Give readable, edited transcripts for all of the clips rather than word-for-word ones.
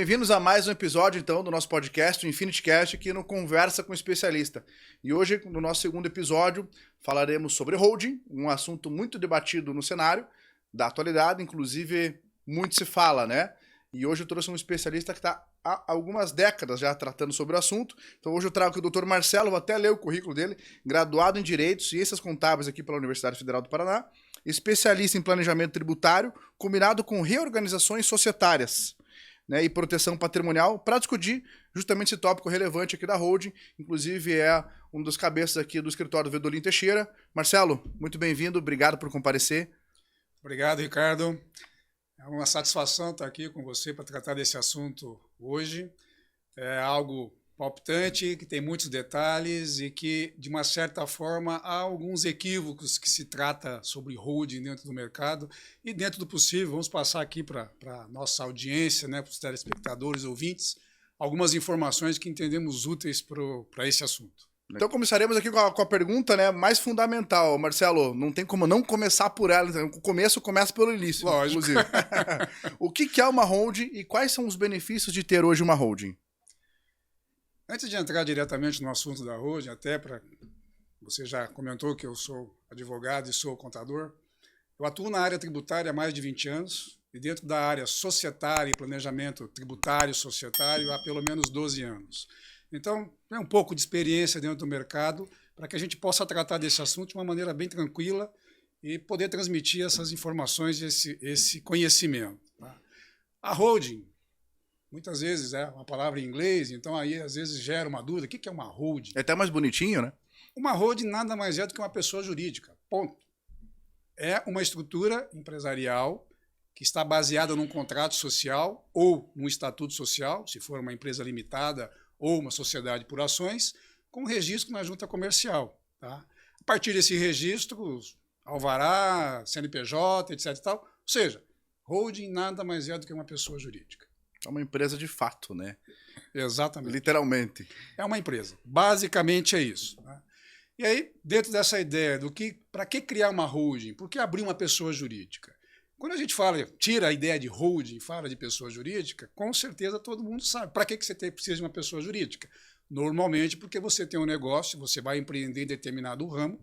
bem-vindos a mais um episódio, então, do nosso podcast, o InfinityCast, aqui no Conversa com Especialista. E hoje, no nosso segundo episódio, falaremos sobre holding, um assunto muito debatido no cenário da atualidade, inclusive muito se fala, né? E hoje eu trouxe um especialista que está há algumas décadas já tratando sobre o assunto. Então hoje eu trago aqui o Dr. Marcelo, vou até ler o currículo dele, graduado em Direito e Ciências Contábeis aqui pela Universidade Federal do Paraná, especialista em planejamento tributário, combinado com reorganizações societárias, né, e proteção patrimonial, para discutir justamente esse tópico relevante aqui da holding. Inclusive é um dos cabeças aqui do escritório do Vedolin Teixeira. Marcelo, muito bem-vindo, obrigado por comparecer. Obrigado, Ricardo. É uma satisfação estar aqui com você para tratar desse assunto hoje. É algo palpitante, que tem muitos detalhes e que, de uma certa forma, há alguns equívocos que se trata sobre holding dentro do mercado. E, dentro do possível, vamos passar aqui para a nossa audiência, né, para os telespectadores, ouvintes, algumas informações que entendemos úteis para esse assunto. Então começaremos aqui com a pergunta, né, mais fundamental. Marcelo, não tem como não começar por ela. O começo começa pelo início, lógico. Inclusive. O que é uma holding e quais são os benefícios de ter hoje uma holding? Antes de entrar diretamente no assunto da holding, até para... Você já comentou que eu sou advogado e sou contador. Eu atuo na área tributária há mais de 20 anos e dentro da área societária e planejamento tributário societário há pelo menos 12 anos. Então, é um pouco de experiência dentro do mercado para que a gente possa tratar desse assunto de uma maneira bem tranquila e poder transmitir essas informações, esse conhecimento. Tá? A holding, muitas vezes é uma palavra em inglês, então aí às vezes gera uma dúvida. O que é uma holding? É até mais bonitinho, né? Uma holding nada mais é do que uma pessoa jurídica, ponto. É uma estrutura empresarial que está baseada num contrato social ou num estatuto social, se for uma empresa limitada ou uma sociedade por ações, com registro na junta comercial. Tá? A partir desse registro, alvará, CNPJ, etc. e tal, ou seja, holding nada mais é do que uma pessoa jurídica. É uma empresa de fato, né? Exatamente. Literalmente. É uma empresa. Basicamente é isso. Tá? E aí, dentro dessa ideia do que, para que criar uma holding? Por que abrir uma pessoa jurídica? Quando a gente tira a ideia de holding e fala de pessoa jurídica, com certeza todo mundo sabe. Para que você precisa de uma pessoa jurídica? Normalmente porque você tem um negócio, você vai empreender em determinado ramo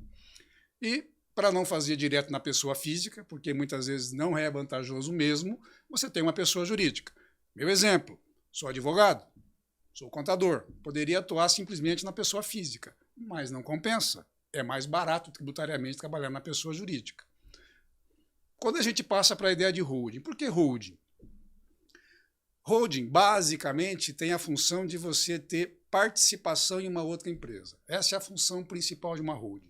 e, para não fazer direto na pessoa física, porque muitas vezes não é vantajoso mesmo, você tem uma pessoa jurídica. Meu exemplo, sou advogado, sou contador, poderia atuar simplesmente na pessoa física, mas não compensa. É mais barato tributariamente trabalhar na pessoa jurídica. Quando a gente passa para a ideia de holding, por que holding? Holding, basicamente, tem a função de você ter participação em uma outra empresa. Essa é a função principal de uma holding.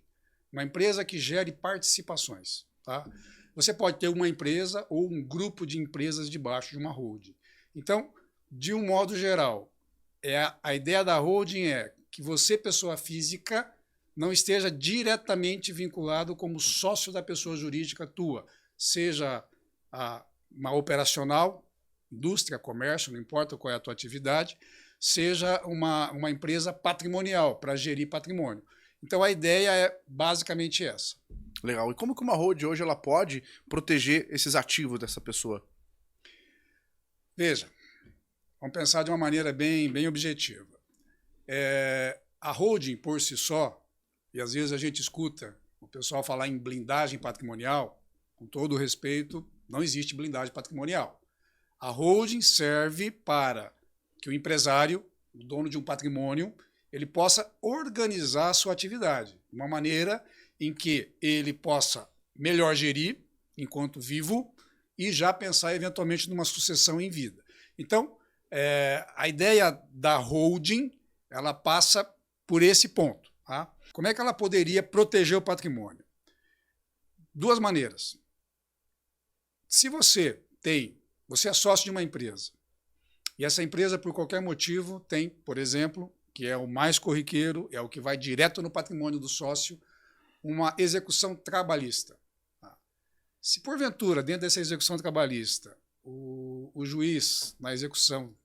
Uma empresa que gere participações. Tá? Você pode ter uma empresa ou um grupo de empresas debaixo de uma holding. Então, de um modo geral, a ideia da holding é que você, pessoa física, não esteja diretamente vinculado como sócio da pessoa jurídica tua, seja uma operacional, indústria, comércio, não importa qual é a tua atividade, seja uma empresa patrimonial, para gerir patrimônio. Então, a ideia é basicamente essa. Legal. E como que uma holding hoje ela pode proteger esses ativos dessa pessoa? Veja, vamos pensar de uma maneira bem objetiva. A holding, por si só, e às vezes a gente escuta o pessoal falar em blindagem patrimonial, com todo o respeito, não existe blindagem patrimonial. A holding serve para que o empresário, o dono de um patrimônio, ele possa organizar a sua atividade de uma maneira em que ele possa melhor gerir enquanto vivo e já pensar eventualmente numa sucessão em vida. Então, a ideia da holding, ela passa por esse ponto. Tá? Como é que ela poderia proteger o patrimônio? Duas maneiras. Se você é sócio de uma empresa e essa empresa, por qualquer motivo, tem, por exemplo, que é o mais corriqueiro, é o que vai direto no patrimônio do sócio, uma execução trabalhista. Se, porventura, dentro dessa execução trabalhista, o juiz, na execução,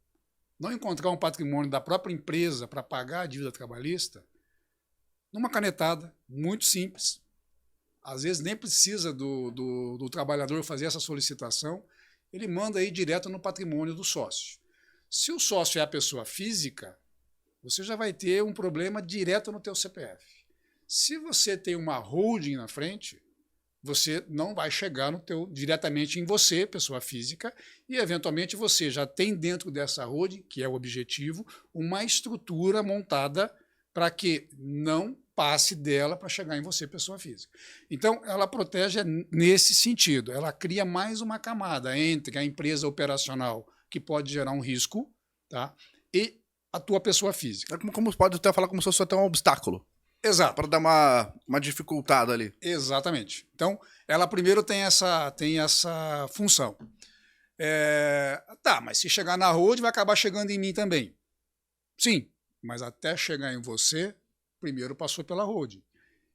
não encontrar um patrimônio da própria empresa para pagar a dívida trabalhista, numa canetada muito simples, às vezes nem precisa do trabalhador fazer essa solicitação, ele manda aí direto no patrimônio do sócio. Se o sócio é a pessoa física, você já vai ter um problema direto no teu CPF. Se você tem uma holding na frente, você não vai chegar diretamente em você, pessoa física, e eventualmente você já tem dentro dessa holding, que é o objetivo, uma estrutura montada para que não passe dela para chegar em você, pessoa física. Então, ela protege nesse sentido. Ela cria mais uma camada entre a empresa operacional, que pode gerar um risco, tá? E a tua pessoa física. É como pode até falar como se fosse até um obstáculo. Exato. Para dar uma dificultada ali. Exatamente. Então, ela primeiro tem essa função. Tá, mas se chegar na holding, vai acabar chegando em mim também. Sim, mas até chegar em você, primeiro passou pela holding.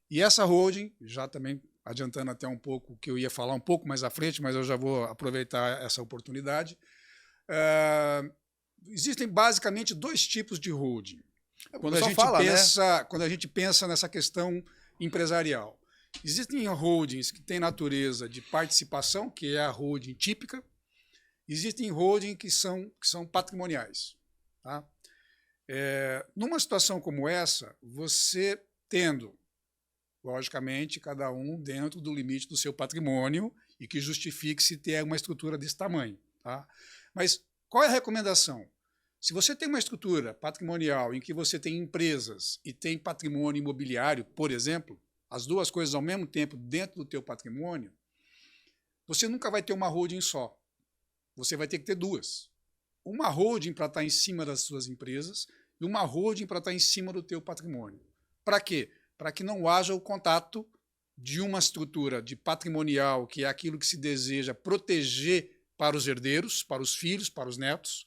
E essa holding, já também adiantando até um pouco, que eu ia falar um pouco mais à frente, mas eu já vou aproveitar essa oportunidade. Existem basicamente 2 tipos de holding. Quando a gente pensa nessa questão empresarial. Existem holdings que têm natureza de participação, que é a holding típica. Existem holdings que são patrimoniais. Tá? Numa situação como essa, você tendo, logicamente, cada um dentro do limite do seu patrimônio e que justifique-se ter uma estrutura desse tamanho. Tá? Mas qual é a recomendação? Se você tem uma estrutura patrimonial em que você tem empresas e tem patrimônio imobiliário, por exemplo, as 2 coisas ao mesmo tempo dentro do teu patrimônio, você nunca vai ter uma holding só. Você vai ter que ter 2. Uma holding para estar em cima das suas empresas e uma holding para estar em cima do teu patrimônio. Para quê? Para que não haja o contato de uma estrutura de patrimonial, que é aquilo que se deseja proteger para os herdeiros, para os filhos, para os netos,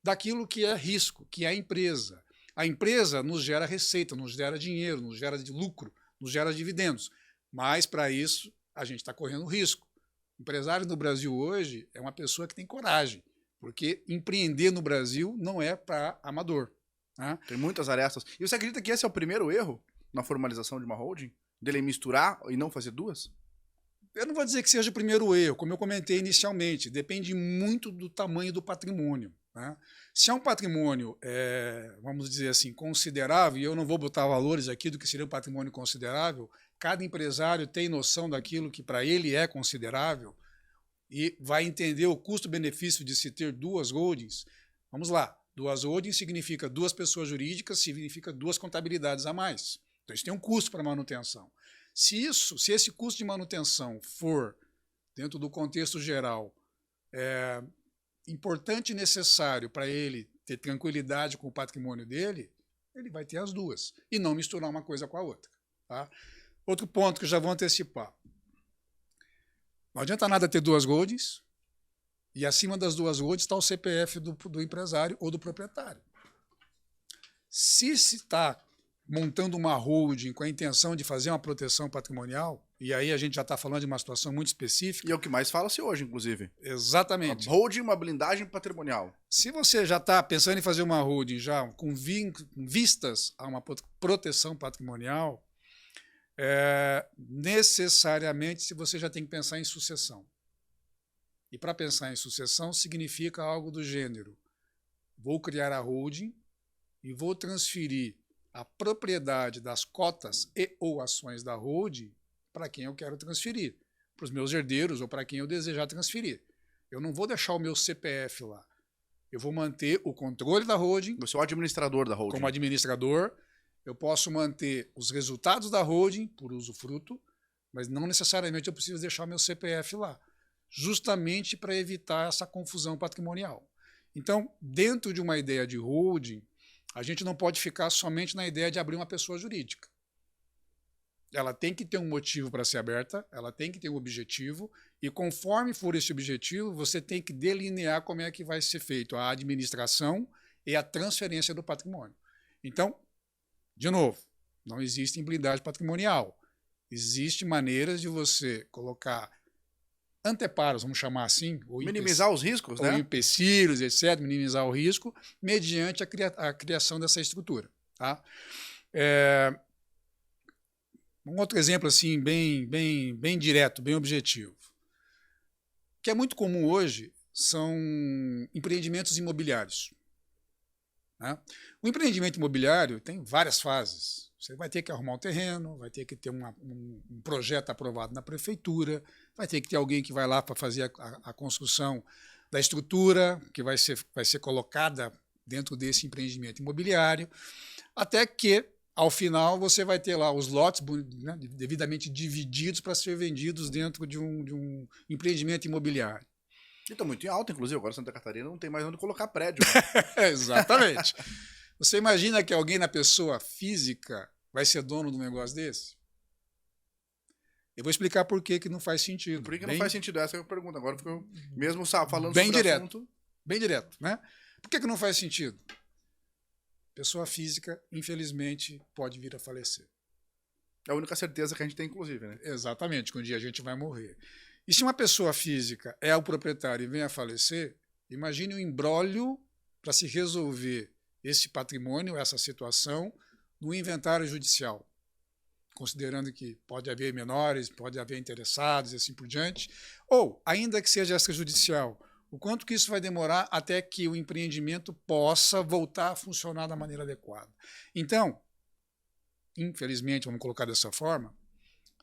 daquilo que é risco, que é a empresa. A empresa nos gera receita, nos gera dinheiro, nos gera lucro, nos gera dividendos. Mas, para isso, a gente está correndo risco. O empresário no Brasil hoje é uma pessoa que tem coragem, porque empreender no Brasil não é para amador. Né? Tem muitas arestas. E você acredita que esse é o primeiro erro na formalização de uma holding? Dele misturar e não fazer 2? Eu não vou dizer que seja o primeiro erro, como eu comentei inicialmente, depende muito do tamanho do patrimônio. Né? Se é um patrimônio, vamos dizer assim, considerável, e eu não vou botar valores aqui do que seria um patrimônio considerável, cada empresário tem noção daquilo que para ele é considerável e vai entender o custo-benefício de se ter 2 holdings. Vamos lá, 2 holdings significa 2 pessoas jurídicas, significa 2 contabilidades a mais. Então isso tem um custo para manutenção. Se esse custo de manutenção for, dentro do contexto geral, importante e necessário para ele ter tranquilidade com o patrimônio dele, ele vai ter as 2 e não misturar uma coisa com a outra. Tá? Outro ponto que eu já vou antecipar. Não adianta nada ter 2 holdings e acima das 2 holdings está o CPF do empresário ou do proprietário. Se está montando uma holding com a intenção de fazer uma proteção patrimonial, e aí a gente já está falando de uma situação muito específica. E é o que mais fala-se hoje, inclusive. Exatamente. Uma holding, uma blindagem patrimonial. Se você já está pensando em fazer uma holding já com vistas a uma proteção patrimonial, necessariamente se você já tem que pensar em sucessão. E para pensar em sucessão significa algo do gênero: vou criar a holding e vou transferir a propriedade das cotas e ou ações da holding para quem eu quero transferir, para os meus herdeiros ou para quem eu desejar transferir. Eu não vou deixar o meu CPF lá. Eu vou manter o controle da holding. Eu sou o administrador da holding. Como administrador, eu posso manter os resultados da holding por usufruto, mas não necessariamente eu preciso deixar o meu CPF lá, justamente para evitar essa confusão patrimonial. Então, dentro de uma ideia de holding, a gente não pode ficar somente na ideia de abrir uma pessoa jurídica. Ela tem que ter um motivo para ser aberta, ela tem que ter um objetivo, e conforme for esse objetivo, você tem que delinear como é que vai ser feito a administração e a transferência do patrimônio. Então, de novo, não existe blindagem patrimonial. Existem maneiras de você colocar anteparos, vamos chamar assim, ou minimizar os riscos, né? Ou empecilhos, etc., minimizar o risco, mediante a criação dessa estrutura. Tá? Um outro exemplo assim, bem direto, bem objetivo. O que é muito comum hoje são empreendimentos imobiliários. né? O empreendimento imobiliário tem várias fases. Você vai ter que arrumar um terreno, vai ter que ter um projeto aprovado na prefeitura, vai ter que ter alguém que vai lá para fazer a construção da estrutura que vai ser colocada dentro desse empreendimento imobiliário, até que, ao final, você vai ter lá os lotes, né, devidamente divididos para ser vendidos dentro de um empreendimento imobiliário. E está muito em alta, inclusive. Agora Santa Catarina não tem mais onde colocar prédio. Né? Exatamente. Você imagina que alguém na pessoa física vai ser dono de um negócio desse? Eu vou explicar por que não faz sentido. Por que não faz sentido? Essa é a pergunta. Agora ficou mesmo falando bem sobre direto, o assunto. Bem direto, né? Por que não faz sentido? Pessoa física, infelizmente, pode vir a falecer. É a única certeza que a gente tem, inclusive, né? Exatamente, que um dia a gente vai morrer. E se uma pessoa física é o proprietário e vem a falecer, imagine o imbróglio para se resolver esse patrimônio, essa situação, no inventário judicial, considerando que pode haver menores, pode haver interessados e assim por diante, ou, ainda que seja extrajudicial, o quanto que isso vai demorar até que o empreendimento possa voltar a funcionar da maneira adequada. Então, infelizmente, vamos colocar dessa forma,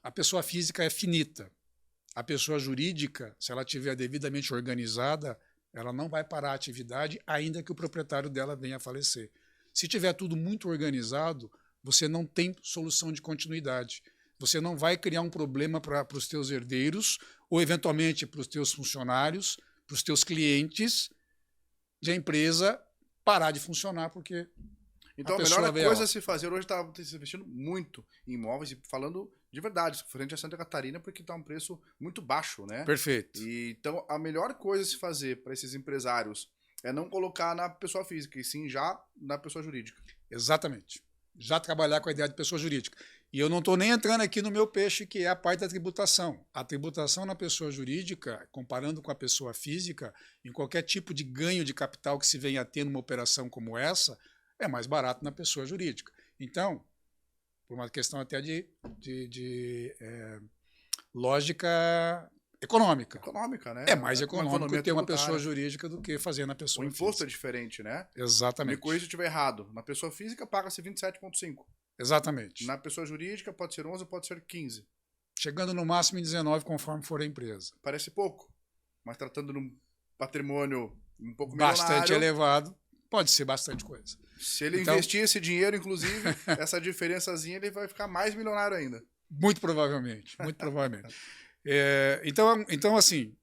a pessoa física é finita. A pessoa jurídica, se ela estiver devidamente organizada, ela não vai parar a atividade, ainda que o proprietário dela venha a falecer. Se tiver tudo muito organizado, você não tem solução de continuidade. Você não vai criar um problema para os teus herdeiros, ou eventualmente para os teus funcionários, para os teus clientes, de a empresa parar de funcionar, porque então a melhor coisa a se fazer hoje está se investindo muito em imóveis, e falando de verdade, frente a Santa Catarina, porque está um preço muito baixo, né? Perfeito. E, então a melhor coisa a se fazer para esses empresários é não colocar na pessoa física, e sim já na pessoa jurídica. Exatamente. Já trabalhar com a ideia de pessoa jurídica. E eu não estou nem entrando aqui no meu peixe, que é a parte da tributação. A tributação na pessoa jurídica, comparando com a pessoa física, em qualquer tipo de ganho de capital que se venha a ter numa operação como essa, é mais barato na pessoa jurídica. Então, por uma questão até de lógica econômica. Econômica, né? É mais econômico ter uma pessoa jurídica do que fazer na pessoa física. O imposto é diferente, né? Exatamente. Me corrija se eu estiver errado. Na pessoa física paga-se 27,5%. Exatamente. Na pessoa jurídica pode ser 11%, pode ser 15%. Chegando no máximo em 19%, conforme for a empresa. Parece pouco, mas tratando de um patrimônio um pouco bastante elevado, pode ser bastante coisa. Se ele investir esse dinheiro, inclusive, essa diferençazinha, ele vai ficar mais milionário ainda. Muito provavelmente, muito provavelmente. Então, assim,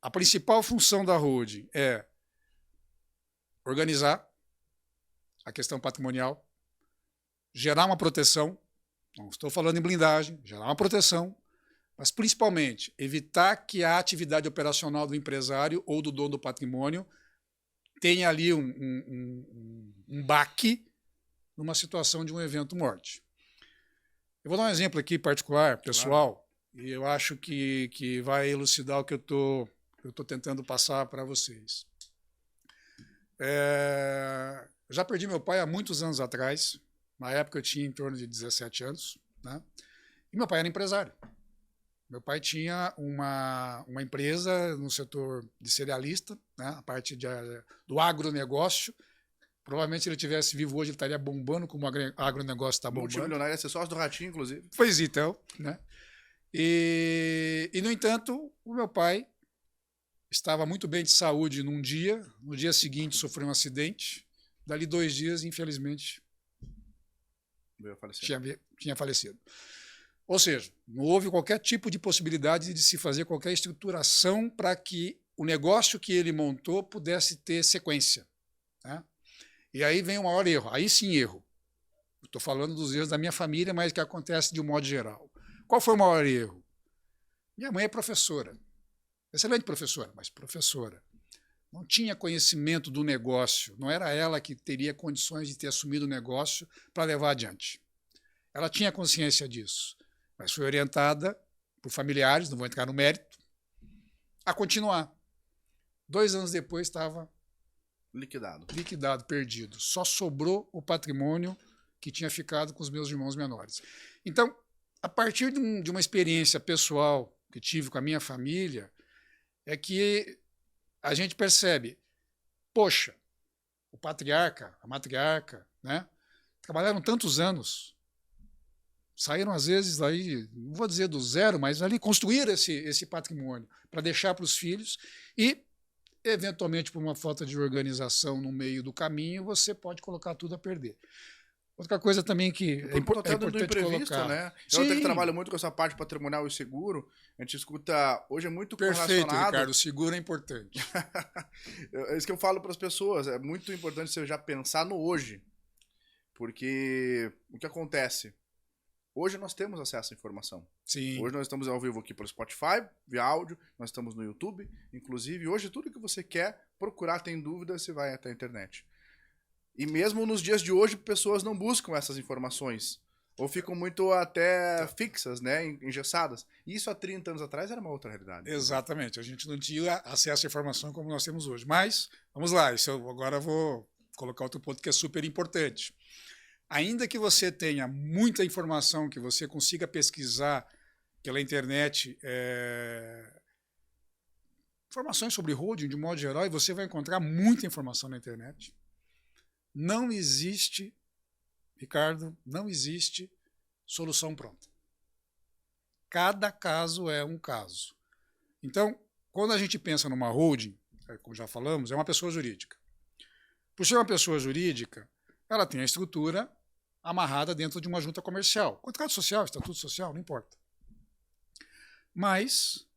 a principal função da holding é organizar a questão patrimonial, gerar uma proteção, não estou falando em blindagem, gerar uma proteção, mas principalmente evitar que a atividade operacional do empresário ou do dono do patrimônio tenha ali um baque numa situação de um evento morte. Eu vou dar um exemplo aqui particular, pessoal, e eu acho que vai elucidar o que eu tô tentando passar para vocês. Eu já perdi meu pai há muitos anos atrás. Na época eu tinha em torno de 17 anos, né? E meu pai era empresário. Meu pai tinha uma empresa no setor de cerealista, né? A parte do agronegócio. Provavelmente se ele tivesse vivo hoje, ele estaria bombando como o agronegócio está bombando. Multimilionário, ia ser sócio do Ratinho, inclusive. Pois então, né? E, no entanto, o meu pai estava muito bem de saúde num dia, no dia seguinte sofreu um acidente, dali 2 dias, infelizmente, tinha falecido. Ou seja, não houve qualquer tipo de possibilidade de se fazer qualquer estruturação para que o negócio que ele montou pudesse ter sequência, né? E aí vem o maior erro, aí sim erro. Estou falando dos erros da minha família, mas que acontece de um modo geral. Qual foi o maior erro? Minha mãe é professora, excelente professora, mas professora. Não tinha conhecimento do negócio, não era ela que teria condições de ter assumido o negócio para levar adiante. Ela tinha consciência disso, mas foi orientada por familiares, não vou entrar no mérito, a continuar. 2 anos depois estava liquidado, perdido. Só sobrou o patrimônio que tinha ficado com os meus irmãos menores. Então, a partir de uma experiência pessoal que tive com a minha família, é que a gente percebe, poxa, o patriarca, a matriarca, né? Trabalharam tantos anos, saíram às vezes aí, não vou dizer do zero, mas ali construíram esse patrimônio para deixar para os filhos e, eventualmente, por uma falta de organização no meio do caminho, você pode colocar tudo a perder. Outra coisa também que é importante do imprevisto, colocar. né? Eu até que trabalho muito com essa parte patrimonial e seguro, a gente escuta, hoje é muito Perfeito, correlacionado. Ricardo, o seguro é importante. É isso que eu falo para as pessoas, é muito importante você já pensar no hoje, porque o que acontece? Hoje nós temos acesso à informação. Sim. Hoje nós estamos ao vivo aqui pelo Spotify, via áudio, nós estamos no YouTube, inclusive hoje tudo que você quer procurar, tem dúvida, você vai até a internet. E mesmo nos dias de hoje, pessoas não buscam essas informações. Ou ficam muito até fixas, né? Engessadas. E isso há 30 anos atrás era uma outra realidade. Exatamente. A gente não tinha acesso à informação como nós temos hoje. Mas, vamos lá. Agora eu vou colocar outro ponto que é super importante. Ainda que você tenha muita informação, que você consiga pesquisar pela internet informações sobre holding, de modo geral, e você vai encontrar muita informação na internet. Não existe, Ricardo, não existe solução pronta. Cada caso é um caso. Então, quando a gente pensa numa holding, como já falamos, é uma pessoa jurídica. Por ser uma pessoa jurídica, ela tem a estrutura amarrada dentro de uma junta comercial. Contrato social, estatuto social, não importa. Mas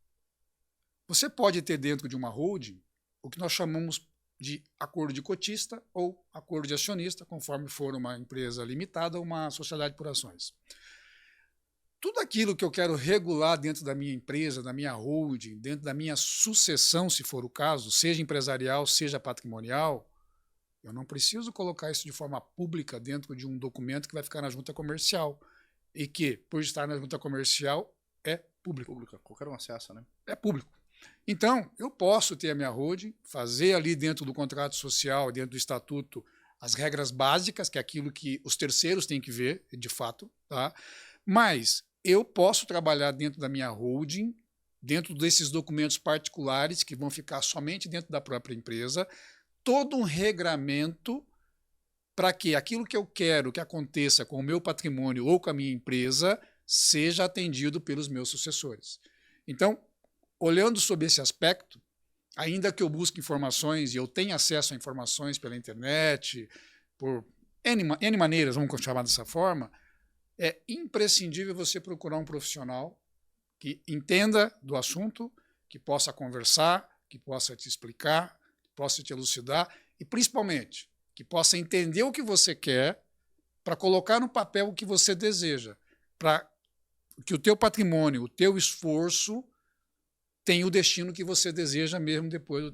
você pode ter dentro de uma holding o que nós chamamos de acordo de cotista ou acordo de acionista, conforme for uma empresa limitada ou uma sociedade por ações. Tudo aquilo que eu quero regular dentro da minha empresa, da minha holding, dentro da minha sucessão, se for o caso, seja empresarial, seja patrimonial, eu não preciso colocar isso de forma pública dentro de um documento que vai ficar na junta comercial e que, por estar na junta comercial, é público. Qualquer um acessa, né? É público. Então, eu posso ter a minha holding, fazer ali dentro do contrato social, dentro do estatuto, as regras básicas, que é aquilo que os terceiros têm que ver, de fato, tá? Mas eu posso trabalhar dentro da minha holding, dentro desses documentos particulares, que vão ficar somente dentro da própria empresa, todo um regramento para que aquilo que eu quero que aconteça com o meu patrimônio ou com a minha empresa seja atendido pelos meus sucessores. Então, olhando sobre esse aspecto, ainda que eu busque informações e eu tenha acesso a informações pela internet, por N maneiras, vamos chamar dessa forma, é imprescindível você procurar um profissional que entenda do assunto, que possa conversar, que possa te explicar, que possa te elucidar e, principalmente, que possa entender o que você quer para colocar no papel o que você deseja, para que o teu patrimônio, o teu esforço tem o destino que você deseja mesmo depois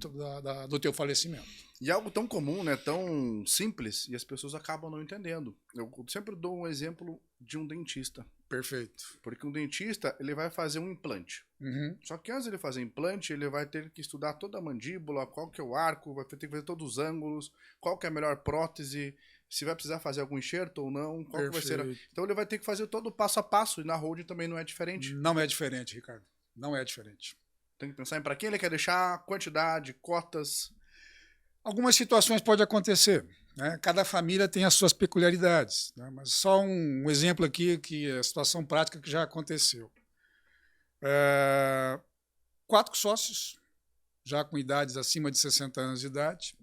do teu falecimento. E algo tão comum, né, tão simples, e as pessoas acabam não entendendo. Eu sempre dou um exemplo de um dentista. Perfeito. Porque um dentista, ele vai fazer um implante. Uhum. Só que antes de ele fazer implante, ele vai ter que estudar toda a mandíbula, qual que é o arco, vai ter que fazer todos os ângulos, qual que é a melhor prótese, se vai precisar fazer algum enxerto ou não, qual que vai ser. Então ele vai ter que fazer todo o passo a passo, e na holding também não é diferente. Não é diferente, Ricardo. Não é diferente. Tem que pensar em para quem ele quer deixar, quantidade, cotas. Algumas situações podem acontecer, né? Cada família tem as suas peculiaridades, né? Mas só um exemplo aqui, que é a situação prática que já aconteceu. 4 sócios, já com idades acima de 60 anos de idade,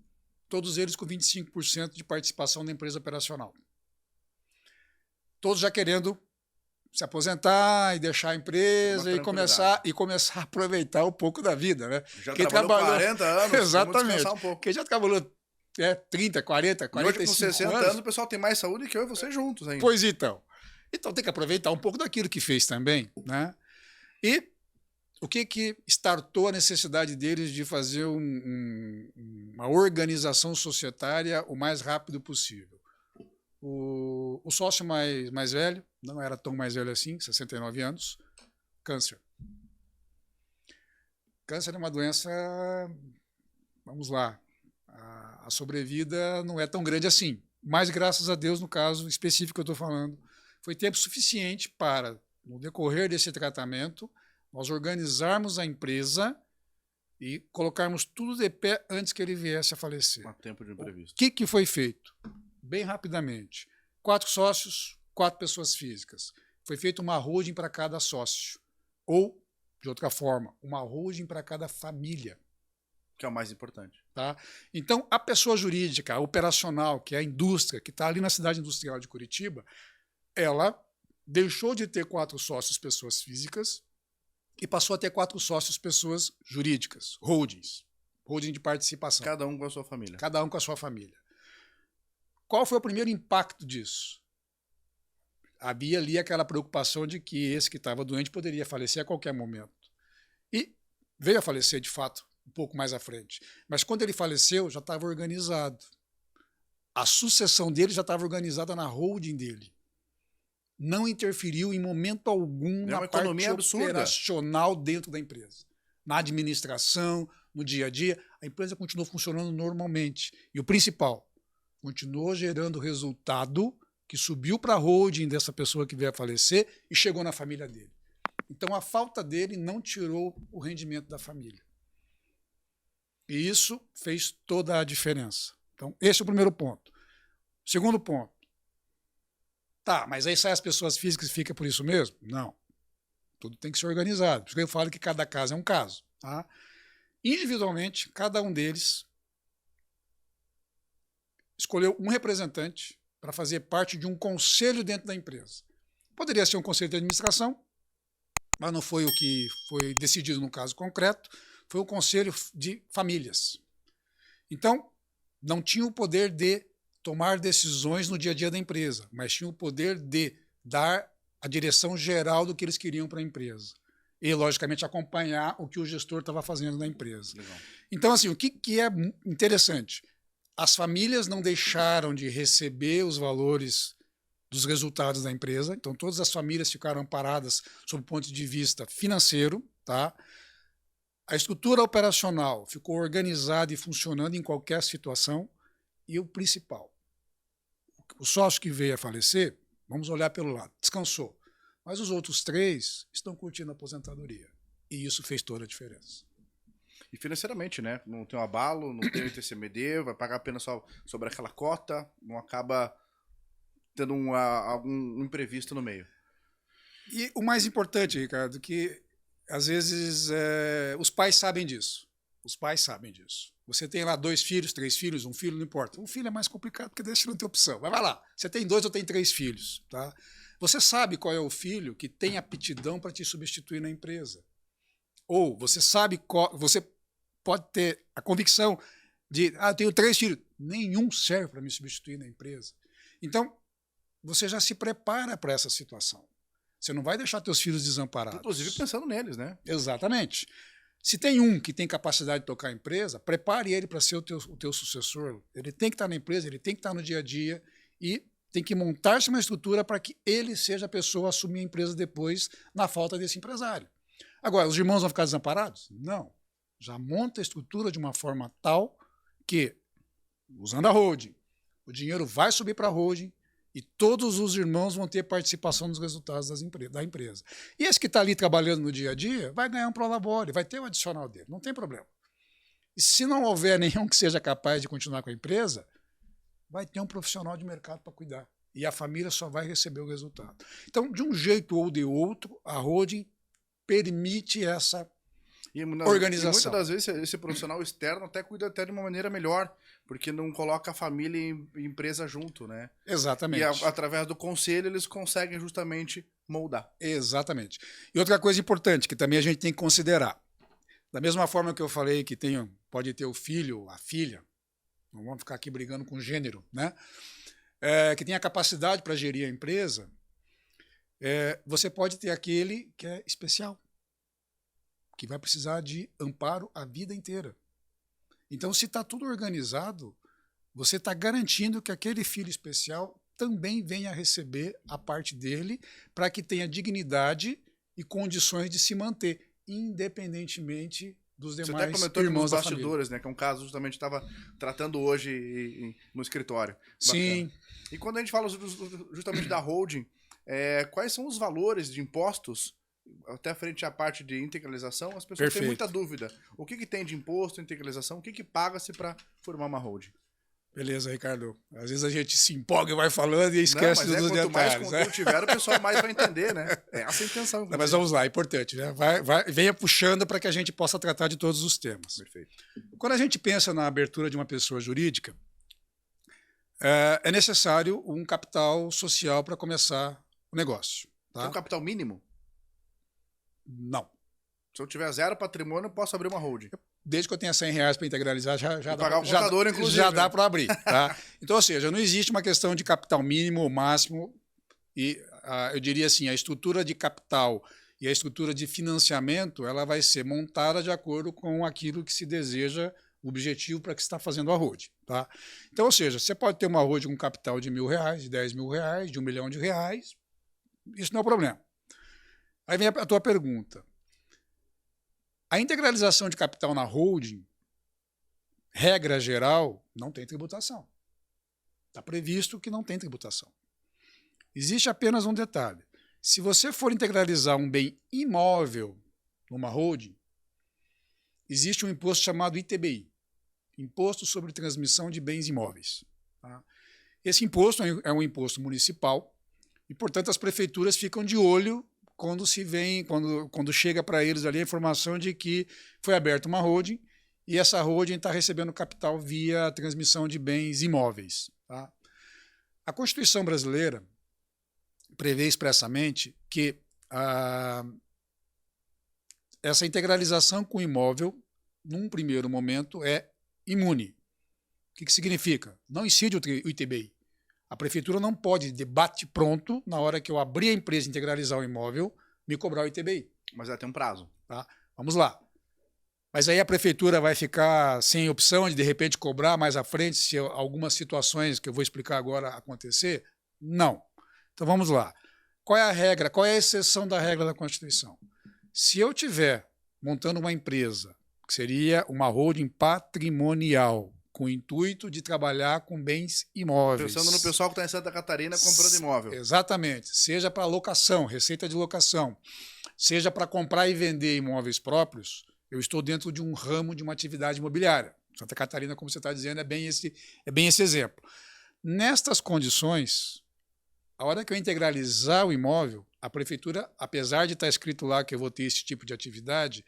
todos eles com 25% de participação na empresa operacional. Todos já querendo se aposentar e deixar a empresa e começar a aproveitar um pouco da vida, né? Já trabalhou 40 anos, exatamente. Um pouco. Quem já trabalhou 30, 40, 45 hoje, com 60 anos, o pessoal tem mais saúde que eu e você juntos ainda. Pois então. Então tem que aproveitar um pouco daquilo que fez também, né? E o que startou a necessidade deles de fazer uma organização societária o mais rápido possível? O sócio mais velho, não era tão mais velho assim, 69 anos, câncer. Câncer é uma doença, vamos lá, a sobrevida não é tão grande assim. Mas, graças a Deus, no caso específico que eu estou falando, foi tempo suficiente para, no decorrer desse tratamento, nós organizarmos a empresa e colocarmos tudo de pé antes que ele viesse a falecer. A tempo de imprevisto. O que foi feito? Bem rapidamente. 4 sócios, 4 pessoas físicas. Foi feita uma holding para cada sócio. Ou, de outra forma, uma holding para cada família. Que é o mais importante. Tá? Então, a pessoa jurídica, a operacional, que é a indústria, que está ali na cidade industrial de Curitiba, ela deixou de ter 4 sócios pessoas físicas e passou a ter 4 sócios pessoas jurídicas, holdings, holding de participação. Cada um com a sua família. Cada um com a sua família. Qual foi o primeiro impacto disso? Havia ali aquela preocupação de que esse que estava doente poderia falecer a qualquer momento. E veio a falecer, de fato, um pouco mais à frente. Mas quando ele faleceu, já estava organizado. A sucessão dele já estava organizada na holding dele. Não interferiu em momento algum na parte operacional dentro da empresa. Na administração, no dia a dia, a empresa continuou funcionando normalmente. E o principal, continuou gerando resultado que subiu para a holding dessa pessoa que veio a falecer e chegou na família dele. Então, a falta dele não tirou o rendimento da família. E isso fez toda a diferença. Então, esse é o primeiro ponto. Segundo ponto. Tá, mas aí sai as pessoas físicas e fica por isso mesmo? Não. Tudo tem que ser organizado. Por isso que eu falo que cada caso é um caso. Tá? Individualmente, cada um deles escolheu um representante para fazer parte de um conselho dentro da empresa. Poderia ser um conselho de administração, mas não foi o que foi decidido no caso concreto, foi um conselho de famílias. Então, não tinha o poder de tomar decisões no dia a dia da empresa, mas tinha o poder de dar a direção geral do que eles queriam para a empresa. E, logicamente, acompanhar o que o gestor estava fazendo na empresa. Legal. Então, assim, o que é interessante? As famílias não deixaram de receber os valores dos resultados da empresa, então todas as famílias ficaram amparadas sob o ponto de vista financeiro, tá? A estrutura operacional ficou organizada e funcionando em qualquer situação. E o principal, o sócio que veio a falecer, vamos olhar pelo lado, descansou. Mas os outros 3 estão curtindo a aposentadoria. E isso fez toda a diferença. E financeiramente, né? Não tem um abalo, não tem o ITCMD, vai pagar apenas só sobre aquela cota, não acaba tendo algum imprevisto no meio. E o mais importante, Ricardo, que às vezes os pais sabem disso. Os pais sabem disso. Você tem lá 2 filhos, 3 filhos, 1 filho, não importa. Um filho é mais complicado porque deixa não ter opção. Mas vai lá, você tem 2 ou tem 3 filhos. Tá? Você sabe qual é o filho que tem aptidão para te substituir na empresa. Ou você sabe você pode ter a convicção de, eu tenho 3 filhos, nenhum serve para me substituir na empresa. Então, você já se prepara para essa situação. Você não vai deixar teus filhos desamparados. Inclusive pensando neles, né? Exatamente. Se tem um que tem capacidade de tocar a empresa, prepare ele para ser o teu sucessor. Ele tem que estar na empresa, ele tem que estar no dia a dia e tem que montar-se uma estrutura para que ele seja a pessoa a assumir a empresa depois na falta desse empresário. Agora, os irmãos vão ficar desamparados? Não. Já monta a estrutura de uma forma tal que, usando a holding, o dinheiro vai subir para a holding e todos os irmãos vão ter participação nos resultados da empresa. E esse que está ali trabalhando no dia a dia vai ganhar um prolabore, vai ter o adicional dele, não tem problema. E se não houver nenhum que seja capaz de continuar com a empresa, vai ter um profissional de mercado para cuidar. E a família só vai receber o resultado. Então, de um jeito ou de outro, a holding permite essa organização. E muitas das vezes esse profissional externo até cuida até de uma maneira melhor, porque não coloca a família e empresa junto, né? Exatamente. E através do conselho eles conseguem justamente moldar. Exatamente. E outra coisa importante que também a gente tem que considerar, da mesma forma que eu falei que pode ter o filho, a filha, não vamos ficar aqui brigando com gênero, né? Que tem a capacidade para gerir a empresa, você pode ter aquele que é especial, que vai precisar de amparo a vida inteira. Então, se está tudo organizado, você está garantindo que aquele filho especial também venha a receber a parte dele para que tenha dignidade e condições de se manter, independentemente dos demais irmãos da família. Você até comentou nos bastidores, né, que é um caso justamente estava tratando hoje no escritório. Sim. Bacana. E quando a gente fala justamente da holding, quais são os valores de impostos até frente à parte de integralização, as pessoas Perfeito. têm muita dúvida. O que tem de imposto, integralização, o que paga-se para formar uma holding? Beleza, Ricardo. Às vezes a gente se empolga e vai falando e esquece dos quanto detalhes. mais conteúdo tiver, o pessoal mais vai entender, né? É essa a intenção. Não, mas vamos lá, é importante, né? Venha puxando para que a gente possa tratar de todos os temas. Perfeito. Quando a gente pensa na abertura de uma pessoa jurídica, é necessário um capital social para começar o negócio. Tá? Tem um capital mínimo? Não. Se eu tiver 0 patrimônio, eu posso abrir uma holding. Desde que eu tenha R$100 para integralizar, já pagar o contador, inclusive. Já dá para abrir. Tá? Então, ou seja, não existe uma questão de capital mínimo ou máximo. E eu diria assim, a estrutura de capital e a estrutura de financiamento ela vai ser montada de acordo com aquilo que se deseja, o objetivo para que se está fazendo a holding. Tá? Então, ou seja, você pode ter uma holding com capital de R$1.000, de R$10.000, de R$1 milhão. Isso não é o problema. Aí vem a tua pergunta. A integralização de capital na holding, regra geral, não tem tributação. Está previsto que não tem tributação. Existe apenas um detalhe. Se você for integralizar um bem imóvel numa holding, existe um imposto chamado ITBI, Imposto sobre Transmissão de Bens Imóveis. Tá? Esse imposto é um imposto municipal e, portanto, as prefeituras ficam de olho quando chega para eles ali a informação de que foi aberta uma holding e essa holding está recebendo capital via transmissão de bens imóveis. Tá? A Constituição brasileira prevê expressamente que essa integralização com o imóvel, num primeiro momento, é imune. O que significa? Não incide o ITBI. A prefeitura não pode, de bate pronto, na hora que eu abrir a empresa e integralizar o imóvel, me cobrar o ITBI. Mas ela tem um prazo. Tá? Vamos lá. Mas aí a prefeitura vai ficar sem opção de repente, cobrar mais à frente se algumas situações que eu vou explicar agora acontecer? Não. Então vamos lá. Qual é a regra? Qual é a exceção da regra da Constituição? Se eu tiver montando uma empresa, que seria uma holding patrimonial, com o intuito de trabalhar com bens imóveis. Pensando no pessoal que está em Santa Catarina comprando imóvel. Exatamente. Seja para locação, receita de locação, seja para comprar e vender imóveis próprios, eu estou dentro de um ramo de uma atividade imobiliária. Santa Catarina, como você está dizendo, é bem esse exemplo. Nestas condições, a hora que eu integralizar o imóvel, a prefeitura, apesar de estar escrito lá que eu vou ter esse tipo de atividade,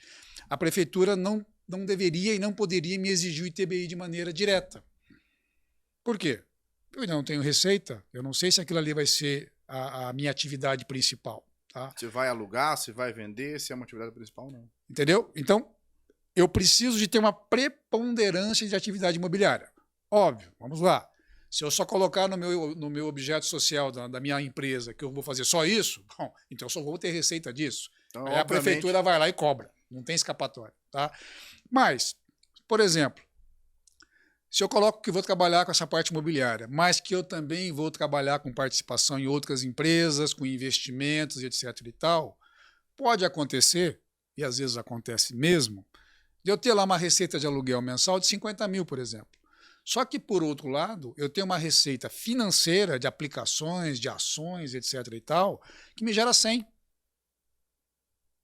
a prefeitura não deveria e não poderia me exigir o ITBI de maneira direta. Por quê? Eu ainda não tenho receita, eu não sei se aquilo ali vai ser a minha atividade principal. Tá? Se vai alugar, se vai vender, se é uma atividade principal, não. Entendeu? Então, eu preciso de ter uma preponderância de atividade imobiliária. Óbvio, vamos lá. Se eu só colocar no meu objeto social da minha empresa que eu vou fazer só isso, bom, então eu só vou ter receita disso. Então, aí a prefeitura vai lá e cobra. Não tem escapatória. Tá? Mas, por exemplo, se eu coloco que vou trabalhar com essa parte imobiliária, mas que eu também vou trabalhar com participação em outras empresas, com investimentos, etc. e tal, pode acontecer, e às vezes acontece mesmo, de eu ter lá uma receita de aluguel mensal de 50 mil, por exemplo. Só que, por outro lado, eu tenho uma receita financeira de aplicações, de ações, etc. e tal, que me gera 100.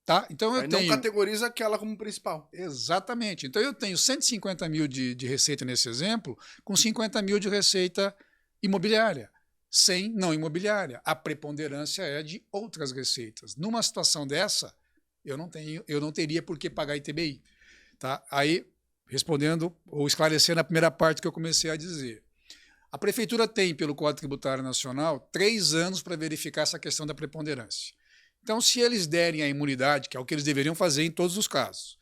Tá? Então eu não categoriza aquela como principal. Exatamente. Então eu tenho 150 mil de receita nesse exemplo, com 50 mil de receita imobiliária, 100 não imobiliária. A preponderância é de outras receitas. Numa situação dessa, eu não teria por que pagar ITBI. Tá? Aí, respondendo ou esclarecendo a primeira parte que eu comecei a dizer. A prefeitura tem, pelo Código Tributário Nacional, 3 anos para verificar essa questão da preponderância. Então, se eles derem a imunidade, que é o que eles deveriam fazer em todos os casos,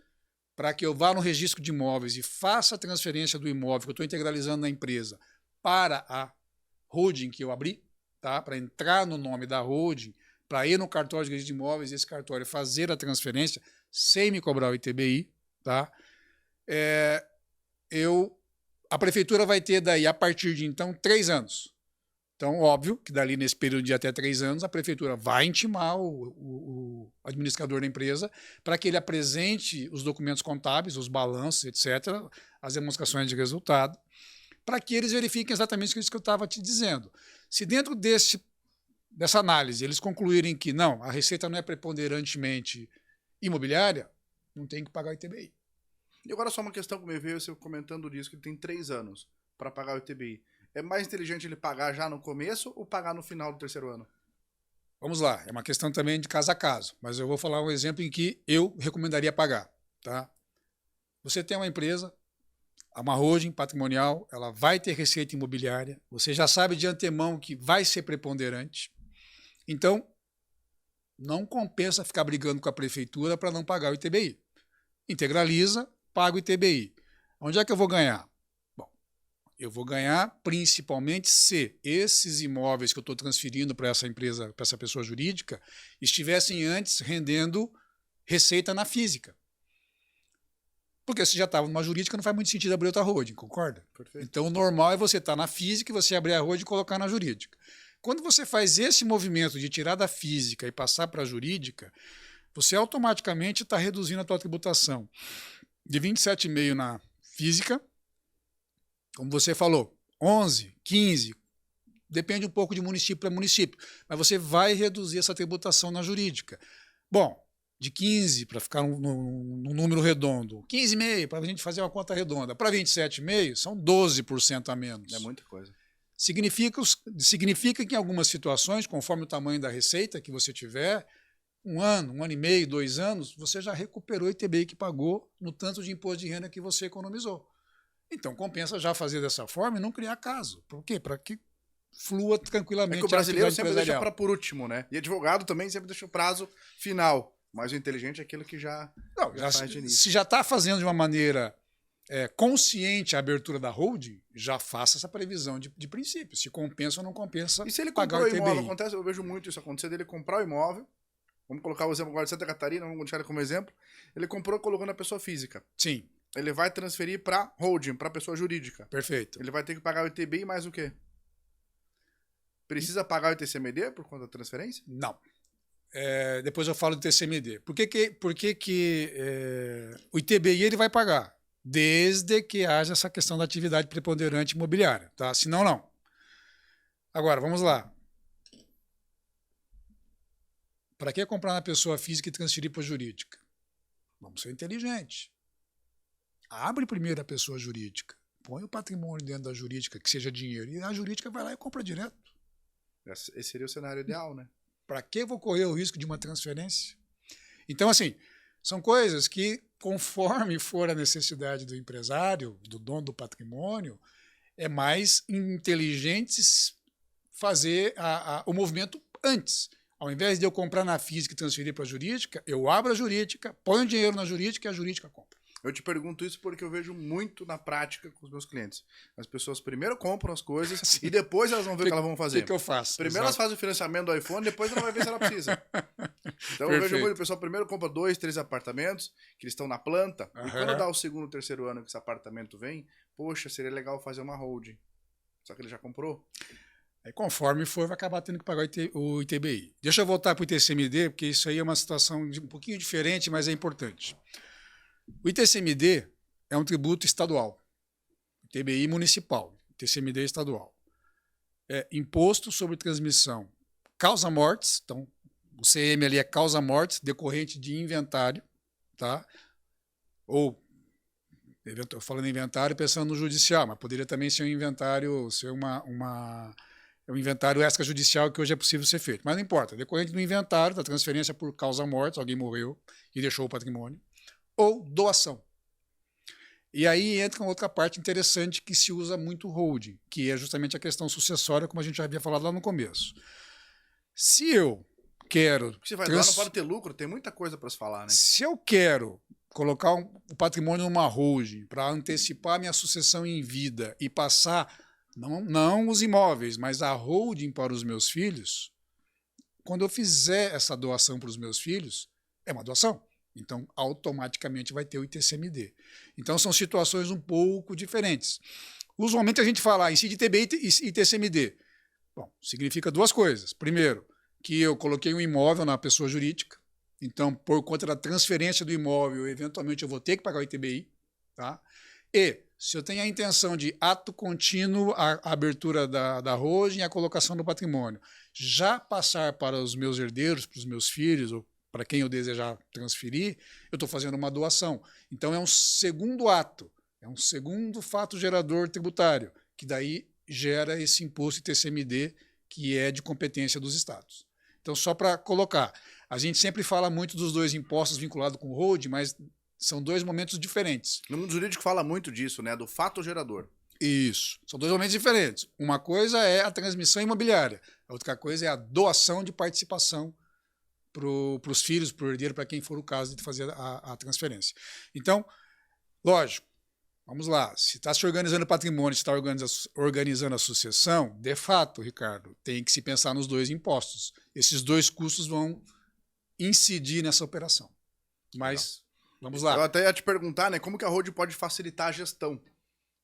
para que eu vá no registro de imóveis e faça a transferência do imóvel que eu estou integralizando na empresa para a holding que eu abri, tá? Para entrar no nome da holding, para ir no cartório de registro de imóveis e esse cartório fazer a transferência sem me cobrar o ITBI, tá? A prefeitura vai ter daí, a partir de então, 3 anos. Então, óbvio que dali nesse período de até 3 anos, a prefeitura vai intimar o administrador da empresa para que ele apresente os documentos contábeis, os balanços, etc., as demonstrações de resultado, para que eles verifiquem exatamente isso que eu estava te dizendo. Se dentro desse dessa análise, eles concluírem que não, a receita não é preponderantemente imobiliária, não tem que pagar o ITBI. E agora só uma questão que me veio, você comentando disso, que ele tem 3 anos para pagar o ITBI. É mais inteligente ele pagar já no começo ou pagar no final do 3º ano? Vamos lá, é uma questão também de caso a caso, mas eu vou falar um exemplo em que eu recomendaria pagar. Tá? Você tem uma empresa, uma holding patrimonial, ela vai ter receita imobiliária, você já sabe de antemão que vai ser preponderante, então não compensa ficar brigando com a prefeitura para não pagar o ITBI. Integraliza, paga o ITBI. Onde é que eu vou ganhar? Bom, eu vou ganhar principalmente se esses imóveis que eu estou transferindo para essa empresa, para essa pessoa jurídica, estivessem antes rendendo receita na física. Porque se já estava numa jurídica, não faz muito sentido abrir outra holding, concorda? Perfeito. Então, o normal é você estar na física e você abrir a holding e colocar na jurídica. Quando você faz esse movimento de tirar da física e passar para a jurídica, você automaticamente está reduzindo a tua tributação de 27,5% na física, como você falou, 11, 15, depende um pouco de município para município, mas você vai reduzir essa tributação na jurídica. Bom, de 15, para ficar num número redondo, 15,5, para a gente fazer uma conta redonda, para 27,5, são 12% a menos. É muita coisa. Significa que em algumas situações, conforme o tamanho da receita que você tiver, 1 ano, 1 ano e meio, 2 anos, você já recuperou o ITBI que pagou no tanto de imposto de renda que você economizou. Então, compensa já fazer dessa forma e não criar caso. Por quê? Para que flua tranquilamente. É que o brasileiro sempre deixa para por último, né? E advogado também sempre deixa o prazo final. Mas o inteligente é aquilo que já faz de início. Se já está fazendo de uma maneira consciente a abertura da holding, já faça essa previsão de princípio. Se compensa ou não compensa. E se ele pagar comprou o o ITBI? imóvel, acontece, eu vejo muito isso acontecer, dele comprar o imóvel, vamos colocar o exemplo agora de Santa Catarina, vamos deixar ele como exemplo, ele comprou colocando a pessoa física. Sim. Ele vai transferir para holding, para pessoa jurídica. Perfeito. Ele vai ter que pagar o ITBI mais o quê? Precisa pagar o ITCMD por conta da transferência? Não. Depois eu falo do TCMD. Por que o ITBI ele vai pagar? Desde que haja essa questão da atividade preponderante imobiliária. Tá? Senão, não. Agora, vamos lá. Para que comprar na pessoa física e transferir para a jurídica? Vamos ser inteligentes. Abre primeiro a pessoa jurídica. Põe o patrimônio dentro da jurídica, que seja dinheiro. E a jurídica vai lá e compra direto. Esse seria o cenário ideal, né? Para que vou correr o risco de uma transferência? Então, assim, são coisas que, conforme for a necessidade do empresário, do dono do patrimônio, é mais inteligente fazer o movimento antes. Ao invés de eu comprar na física e transferir para a jurídica, eu abro a jurídica, ponho o dinheiro na jurídica e a jurídica compra. Eu te pergunto isso porque eu vejo muito na prática com os meus clientes. As pessoas primeiro compram as coisas e depois elas vão ver o que elas vão fazer. O que eu faço? Primeiro elas fazem o financiamento do iPhone, depois ela vai ver se ela precisa. Então eu vejo muito, o pessoal primeiro compra 2, 3 apartamentos, que eles estão na planta, e quando dá o 2º, 3º ano que esse apartamento vem, poxa, seria legal fazer uma holding. Só que ele já comprou. Aí, conforme for, vai acabar tendo que pagar o ITBI. Deixa eu voltar para o ITCMD, porque isso aí é uma situação um pouquinho diferente, mas é importante. O ITCMD é um tributo estadual, ITBI municipal, ITCMD estadual. É imposto sobre transmissão causa-mortes, então o CM ali é causa-mortes decorrente de inventário, tá? Ou, eu falando em inventário pensando no judicial, mas poderia também ser um inventário, ser um inventário extrajudicial que hoje é possível ser feito. Mas não importa, decorrente do inventário, da transferência por causa-mortes, alguém morreu e deixou o patrimônio, ou doação. E aí entra uma outra parte interessante que se usa muito holding, que é justamente a questão sucessória, como a gente já havia falado lá no começo. Se eu quero... Porque você vai doar, não pode ter lucro, tem muita coisa para se falar, né? Se eu quero colocar o patrimônio numa holding para antecipar minha sucessão em vida e passar, não os imóveis, mas a holding para os meus filhos, quando eu fizer essa doação para os meus filhos, é uma doação. Então, automaticamente vai ter o ITCMD. Então, são situações um pouco diferentes. Usualmente, a gente fala incide ITBI e ITCMD. Bom, significa duas coisas. Primeiro, que eu coloquei um imóvel na pessoa jurídica. Então, por conta da transferência do imóvel, eventualmente eu vou ter que pagar o ITBI. Tá? E Se eu tenho a intenção de ato contínuo, a abertura da holding e a colocação do patrimônio, já passar para os meus herdeiros, para os meus filhos, ou para quem eu desejar transferir, eu estou fazendo uma doação. Então é um segundo ato, é um segundo fato gerador tributário, que daí gera esse imposto ITCMD, que é de competência dos estados. Então, só para colocar, a gente sempre fala muito dos dois impostos vinculados com o holding, mas são dois momentos diferentes. No mundo jurídico fala muito disso, né? Do fato gerador. Isso. São dois momentos diferentes. Uma coisa é a transmissão imobiliária, a outra coisa é a doação de participação para os filhos, para o herdeiro, para quem for o caso de fazer a transferência. Então, lógico, vamos lá. Se está se organizando o patrimônio, se está organizando a sucessão, de fato, Ricardo, tem que se pensar nos dois impostos. Esses dois custos vão incidir nessa operação. Mas, vamos lá. Eu até ia te perguntar, né? Como que a holding pode facilitar a gestão?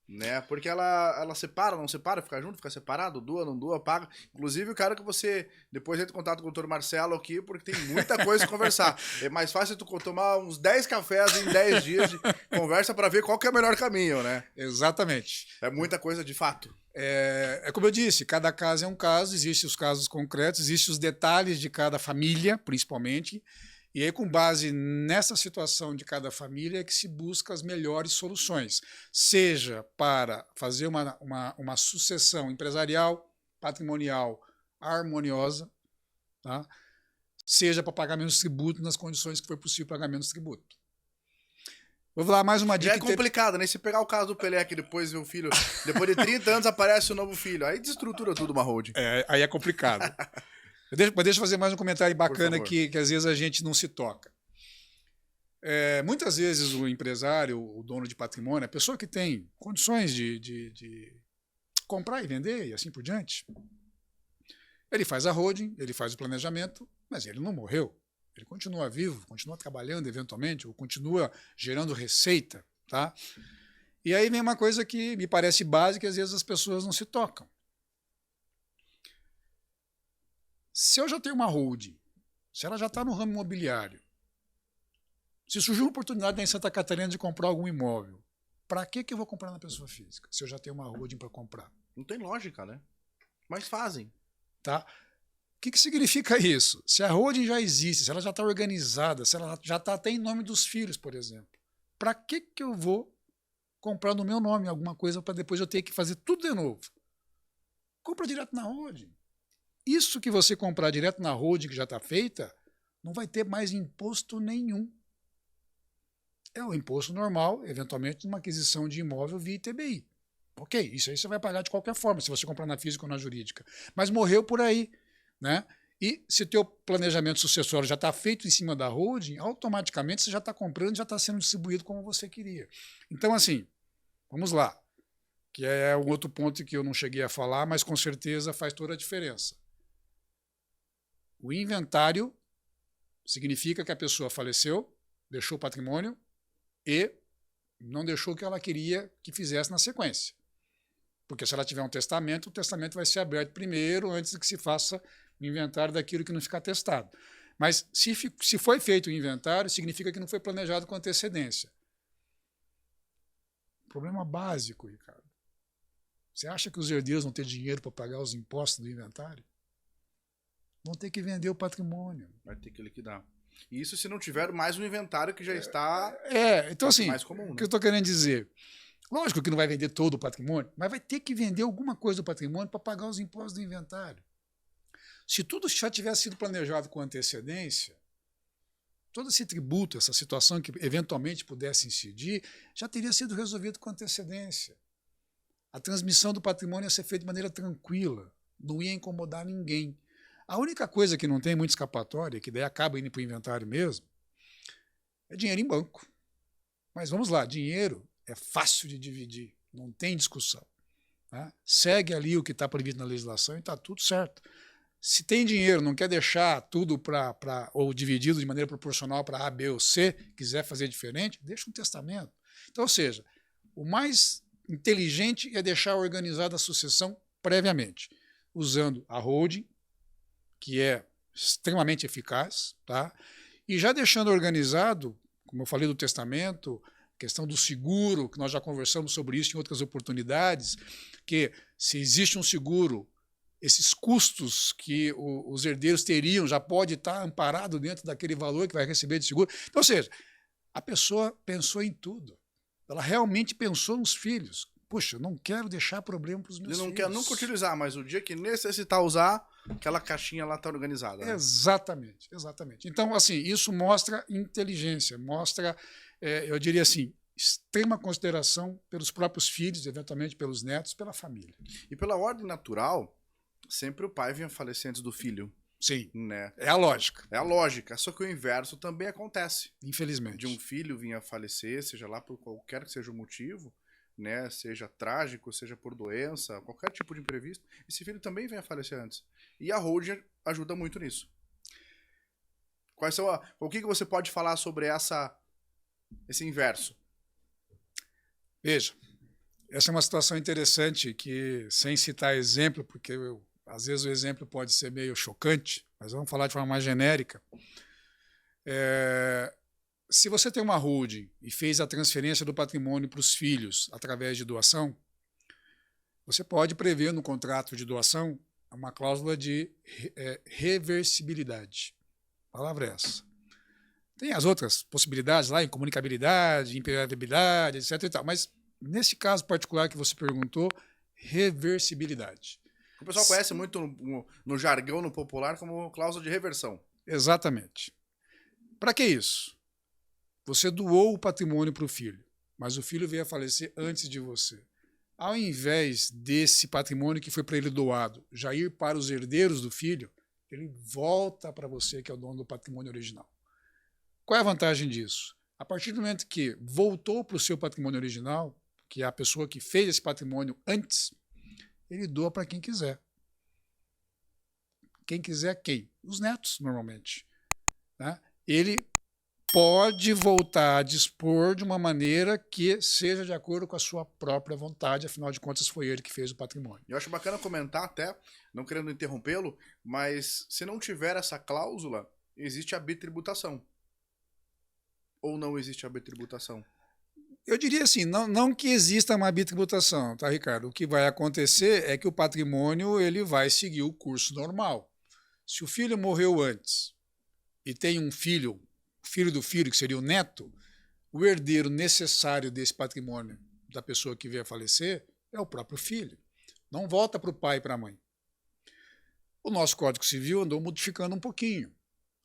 Né? Porque ela separa, não separa, fica junto, fica separado, doa, não doa, paga. Inclusive, o cara que você depois entra em contato com o doutor Marcelo aqui, porque tem muita coisa a conversar. É mais fácil tu tomar uns 10 cafés em 10 dias de conversa para ver qual que é o melhor caminho, né? Exatamente. É muita coisa de fato. É como eu disse, cada caso é um caso, existem os casos concretos, existem os detalhes de cada família, principalmente. E aí, com base nessa situação de cada família, é que se busca as melhores soluções, seja para fazer uma sucessão empresarial, patrimonial, harmoniosa, tá? Seja para pagar menos tributo nas condições que for possível pagar menos tributo. Vou falar mais uma dica. Já é complicado, né? Se pegar o caso do Pelé, que depois meu filho, depois de 30 anos aparece um novo filho, aí desestrutura tudo uma holding. Aí é complicado. Deixa eu fazer mais um comentário bacana que às vezes a gente não se toca. Muitas vezes o empresário, o dono de patrimônio, a pessoa que tem condições de comprar e vender e assim por diante, ele faz a holding, ele faz o planejamento, mas ele não morreu. Ele continua vivo, continua trabalhando eventualmente, ou continua gerando receita. Tá? E aí vem uma coisa que me parece básica e às vezes as pessoas não se tocam. Se eu já tenho uma holding, se ela já está no ramo imobiliário, se surgiu uma oportunidade em Santa Catarina de comprar algum imóvel, para que eu vou comprar na pessoa física, se eu já tenho uma holding para comprar? Não tem lógica, né? Mas fazem. Tá? O que significa isso? Se a holding já existe, se ela já está organizada, se ela já está até em nome dos filhos, por exemplo, para que eu vou comprar no meu nome alguma coisa para depois eu ter que fazer tudo de novo? Compra direto na holding. Isso que você comprar direto na holding que já está feita, não vai ter mais imposto nenhum. É o imposto normal, eventualmente, numa aquisição de imóvel via ITBI. Ok, isso aí você vai pagar de qualquer forma, se você comprar na física ou na jurídica. Mas morreu por aí. Né? E se o teu planejamento sucessório já está feito em cima da holding, automaticamente você já está comprando, já está sendo distribuído como você queria. Então, assim, vamos lá, que é um outro ponto que eu não cheguei a falar, mas com certeza faz toda a diferença. O inventário significa que a pessoa faleceu, deixou o patrimônio e não deixou o que ela queria que fizesse na sequência. Porque se ela tiver um testamento, o testamento vai ser aberto primeiro, antes de que se faça o inventário daquilo que não ficar testado. Mas se foi feito o inventário, significa que não foi planejado com antecedência. Problema básico, Ricardo. Você acha que os herdeiros vão ter dinheiro para pagar os impostos do inventário? Vão ter que vender o patrimônio. Vai ter que liquidar. E isso se não tiver mais um inventário que já está então assim, mais comum, né? O que eu estou querendo dizer? Lógico que não vai vender todo o patrimônio, mas vai ter que vender alguma coisa do patrimônio para pagar os impostos do inventário. Se tudo já tivesse sido planejado com antecedência, todo esse tributo, essa situação que eventualmente pudesse incidir, já teria sido resolvido com antecedência. A transmissão do patrimônio ia ser feita de maneira tranquila, não ia incomodar ninguém. A única coisa que não tem muita escapatória, que daí acaba indo para o inventário mesmo, é dinheiro em banco. Mas vamos lá, dinheiro é fácil de dividir, não tem discussão. Né? Segue ali o que está previsto na legislação e está tudo certo. Se tem dinheiro, não quer deixar tudo ou dividido de maneira proporcional para A, B ou C, quiser fazer diferente, deixa um testamento. Então, ou seja, o mais inteligente é deixar organizada a sucessão previamente, usando a holding, que é extremamente eficaz, tá? E já deixando organizado, como eu falei do testamento, A questão do seguro, que nós já conversamos sobre isso em outras oportunidades, que se existe um seguro, esses custos que os herdeiros teriam já pode estar amparado dentro daquele valor que vai receber de seguro. Então, ou seja, a pessoa pensou em tudo. Ela realmente pensou nos filhos. Puxa, eu não quero deixar problema para os meus filhos. Ele não quer nunca utilizar, mas o dia que necessitar usar, aquela caixinha lá está organizada. Né? Exatamente, exatamente. Então, assim, isso mostra inteligência, mostra, eu diria assim, extrema consideração pelos próprios filhos, eventualmente pelos netos, pela família. E pela ordem natural, sempre o pai vinha falecer antes do filho. Sim, né? É a lógica. É a lógica, só que o inverso também acontece. Infelizmente. De um filho vir a falecer, seja lá por qualquer que seja o motivo, né? Seja trágico, seja por doença, qualquer tipo de imprevisto, esse filho também vem a falecer antes. E a holding ajuda muito nisso. O que você pode falar sobre esse inverso? Veja, essa é uma situação interessante que, sem citar exemplo, porque às vezes o exemplo pode ser meio chocante, mas vamos falar de forma mais genérica. Se você tem uma holding e fez a transferência do patrimônio para os filhos através de doação, você pode prever no contrato de doação uma cláusula de reversibilidade. A palavra é essa. Tem as outras possibilidades lá, incomunicabilidade, impermeabilidade, etc. E tal, mas nesse caso particular que você perguntou, reversibilidade. O pessoal conhece muito no jargão, no popular, como cláusula de reversão. Exatamente. Para que isso? Você doou o patrimônio para o filho, mas o filho veio a falecer antes de você. Ao invés desse patrimônio que foi para ele doado já ir para os herdeiros do filho, ele volta para você, que é o dono do patrimônio original. Qual é a vantagem disso? A partir do momento que voltou para o seu patrimônio original, que é a pessoa que fez esse patrimônio antes, ele doa para quem quiser. Quem quiser quem? Os netos, normalmente. Né? Ele pode voltar a dispor de uma maneira que seja de acordo com a sua própria vontade, afinal de contas foi ele que fez o patrimônio. Eu acho bacana comentar até, não querendo interrompê-lo, mas se não tiver essa cláusula, existe a bitributação. Ou não existe a bitributação? Eu diria assim, não que exista uma bitributação, tá, Ricardo? O que vai acontecer é que o patrimônio ele vai seguir o curso normal. Se o filho morreu antes e tem um filho do filho, que seria o neto, o herdeiro necessário desse patrimônio da pessoa que veio a falecer é o próprio filho. Não volta para o pai e para a mãe. O nosso Código Civil andou modificando um pouquinho.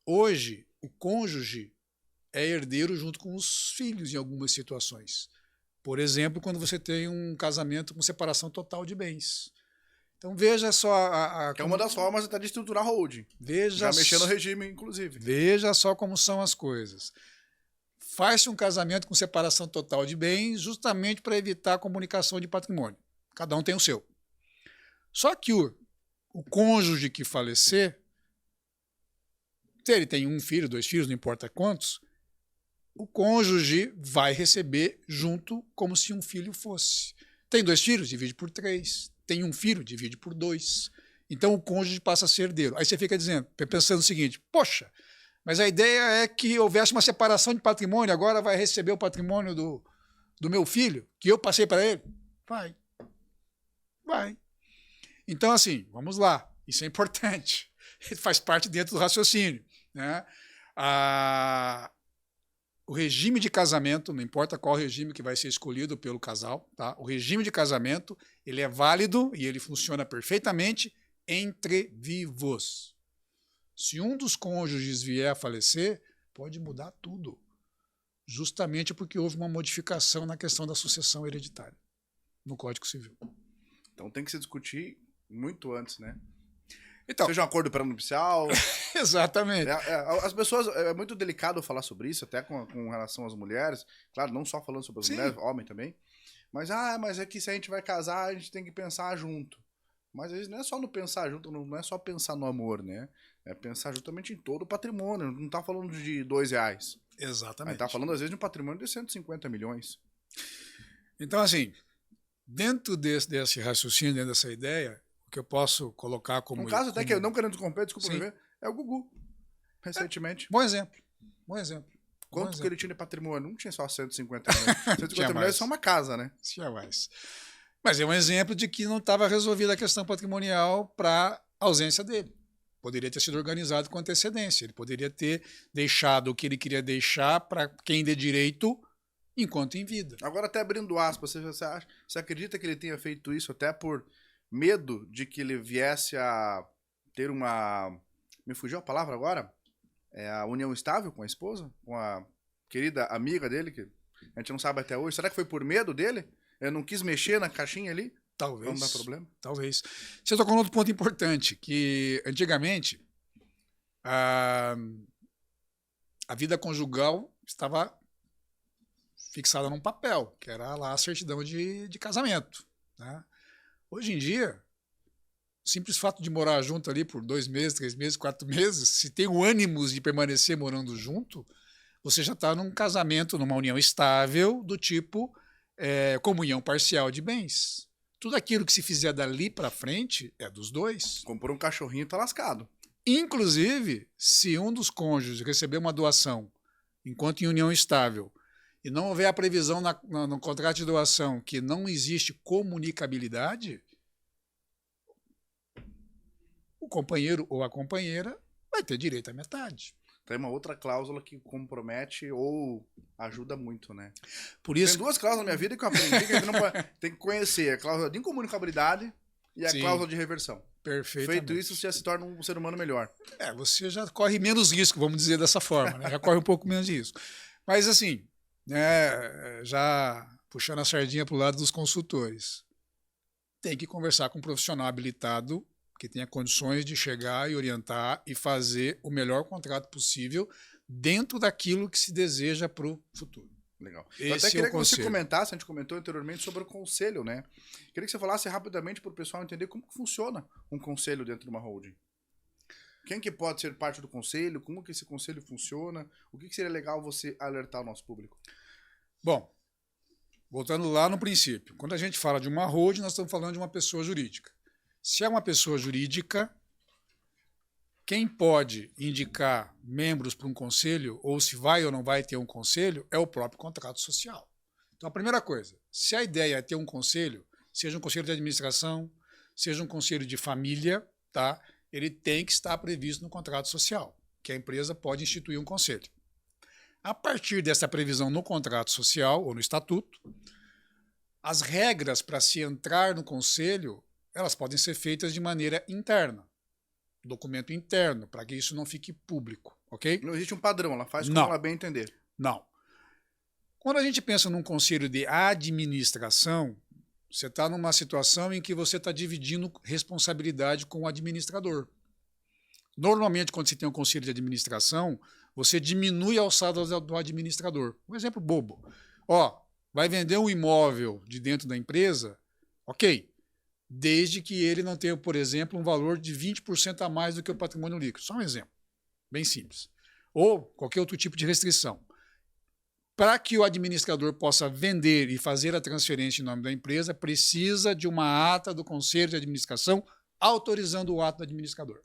Hoje, o cônjuge é herdeiro junto com os filhos em algumas situações. Por exemplo, quando você tem um casamento com separação total de bens. Então veja só... Que é uma das formas até de estruturar a holding. Já mexendo no regime, inclusive. Veja só como são as coisas. Faz-se um casamento com separação total de bens justamente para evitar a comunicação de patrimônio. Cada um tem o seu. Só que o cônjuge que falecer, se ele tem um filho, 2 filhos, não importa quantos, o cônjuge vai receber junto como se um filho fosse. Tem 2 filhos? Divide por 3. Tem um filho? Divide por 2. Então o cônjuge passa a ser herdeiro. Aí você fica pensando o seguinte, poxa, mas a ideia é que houvesse uma separação de patrimônio, agora vai receber o patrimônio do meu filho, que eu passei para ele? Vai. Então, assim, vamos lá. Isso é importante. Faz parte dentro do raciocínio. Né? O regime de casamento, não importa qual regime que vai ser escolhido pelo casal, tá? O regime de casamento ele é válido e ele funciona perfeitamente entre vivos. Se um dos cônjuges vier a falecer, pode mudar tudo, justamente porque houve uma modificação na questão da sucessão hereditária no Código Civil. Então tem que se discutir muito antes, né? Então, seja um acordo pré-nupcial. Exatamente. As pessoas, é muito delicado falar sobre isso, até com relação às mulheres. Claro, não só falando sobre as mulheres, homem também. Mas é que se a gente vai casar, a gente tem que pensar junto. Mas às vezes não é só no pensar junto, não é só pensar no amor, né? É pensar justamente em todo o patrimônio. Não tá falando de R$2. Exatamente. Tá falando, às vezes, de um patrimônio de 150 milhões. Então, assim, dentro desse raciocínio, dentro dessa ideia, o que eu posso colocar como... Um caso até que eu não querendo interromper, desculpa me ver, é o Gugu, recentemente. Bom exemplo. Quanto que ele tinha de patrimônio? Não tinha só 150 milhões. 150 milhões é só uma casa, né? Tinha mais. Mas é um exemplo de que não estava resolvida a questão patrimonial para a ausência dele. Poderia ter sido organizado com antecedência. Ele poderia ter deixado o que ele queria deixar para quem dê direito enquanto em vida. Agora, até abrindo aspas, você acredita que ele tenha feito isso até por medo de que ele viesse a ter uma... Me fugiu a palavra agora? É a união estável com a esposa? Com a querida amiga dele, que a gente não sabe até hoje. Será que foi por medo dele? Ele não quis mexer na caixinha ali? Talvez. Não dá problema? Talvez. Você tocou num outro ponto importante, que antigamente a vida conjugal estava fixada num papel, que era lá a certidão de casamento. Né? Hoje em dia, o simples fato de morar junto ali por 2 meses, 3 meses, 4 meses, se tem o ânimo de permanecer morando junto, você já está num casamento, numa união estável, do tipo comunhão parcial de bens. Tudo aquilo que se fizer dali para frente é dos dois. Comprou um cachorrinho e tá lascado. Inclusive, se um dos cônjuges receber uma doação enquanto em união estável e não houver a previsão no contrato de doação que não existe comunicabilidade, o companheiro ou a companheira vai ter direito à metade. Tem uma outra cláusula que compromete ou ajuda muito, né? Por isso, tem 2 cláusulas na minha vida que eu aprendi que a gente não pode, tem que conhecer. A cláusula de incomunicabilidade e a cláusula de reversão. Perfeitamente. Feito isso, você já se torna um ser humano melhor. Você já corre menos risco, vamos dizer dessa forma. Né? Já corre um pouco menos de risco. Mas assim, já puxando a sardinha para o lado dos consultores, tem que conversar com um profissional habilitado que tenha condições de chegar e orientar e fazer o melhor contrato possível dentro daquilo que se deseja para o futuro. Legal. Eu até queria que você comentasse, a gente comentou anteriormente sobre o conselho, né? Queria que você falasse rapidamente para o pessoal entender como que funciona um conselho dentro de uma holding. Quem que pode ser parte do conselho? Como que esse conselho funciona? O que seria legal você alertar o nosso público? Bom, voltando lá no princípio, quando a gente fala de uma holding, nós estamos falando de uma pessoa jurídica. Se é uma pessoa jurídica, quem pode indicar membros para um conselho, ou se vai ou não vai ter um conselho, é o próprio contrato social. Então, a primeira coisa, se a ideia é ter um conselho, seja um conselho de administração, seja um conselho de família, tá? Ele tem que estar previsto no contrato social, que a empresa pode instituir um conselho. A partir dessa previsão no contrato social ou no estatuto, as regras para se entrar no conselho, elas podem ser feitas de maneira interna, documento interno, para que isso não fique público, ok? Não existe um padrão, ela faz como ela bem entender. Não. Quando a gente pensa num conselho de administração, você está numa situação em que você está dividindo responsabilidade com o administrador. Normalmente, quando você tem um conselho de administração, você diminui a alçada do administrador. Um exemplo bobo. Vai vender um imóvel de dentro da empresa, ok, desde que ele não tenha, por exemplo, um valor de 20% a mais do que o patrimônio líquido. Só um exemplo, bem simples. Ou qualquer outro tipo de restrição. Para que o administrador possa vender e fazer a transferência em nome da empresa, precisa de uma ata do Conselho de Administração autorizando o ato do administrador.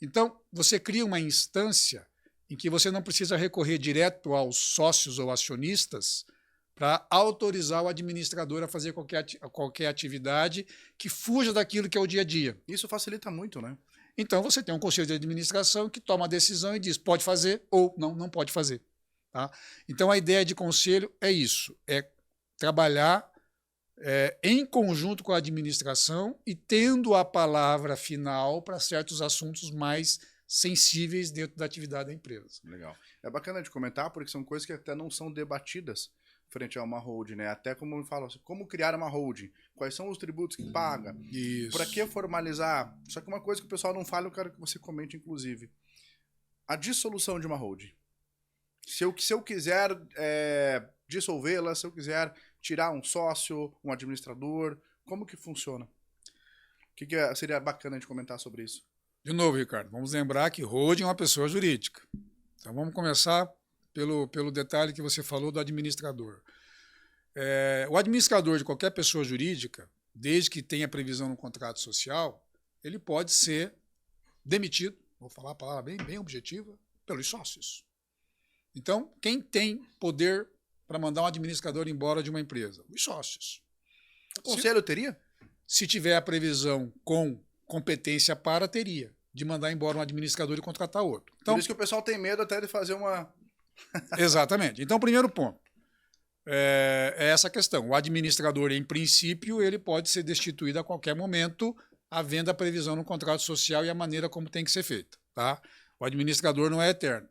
Então, você cria uma instância em que você não precisa recorrer direto aos sócios ou acionistas para autorizar o administrador a fazer qualquer atividade que fuja daquilo que é o dia a dia. Isso facilita muito, né? Então, você tem um conselho de administração que toma a decisão e diz pode fazer ou não pode fazer. Tá? Então, a ideia de conselho é isso, é trabalhar em conjunto com a administração e tendo a palavra final para certos assuntos mais sensíveis dentro da atividade da empresa. Legal. É bacana de comentar porque são coisas que até não são debatidas frente a uma holding, né? Até como eu falo, como criar uma holding, quais são os tributos que paga, para que formalizar. Só que uma coisa que o pessoal não fala, eu quero que você comente, inclusive, a dissolução de uma holding. Se eu quiser dissolvê-la, se eu quiser tirar um sócio, um administrador, como que funciona? O que seria bacana de comentar sobre isso? De novo, Ricardo, vamos lembrar que holding é uma pessoa jurídica. Então vamos começar pelo detalhe que você falou do administrador. O administrador de qualquer pessoa jurídica, desde que tenha previsão no contrato social, ele pode ser demitido, vou falar a palavra bem objetiva, pelos sócios. Então, quem tem poder para mandar um administrador embora de uma empresa? Os sócios. O conselho teria? Se tiver a previsão com competência para, teria. De mandar embora um administrador e contratar outro. Então, por isso que o pessoal tem medo até de fazer uma... Exatamente. Então, primeiro ponto. É essa questão. O administrador, em princípio, ele pode ser destituído a qualquer momento, havendo a previsão no contrato social e a maneira como tem que ser feita. Tá? O administrador não é eterno.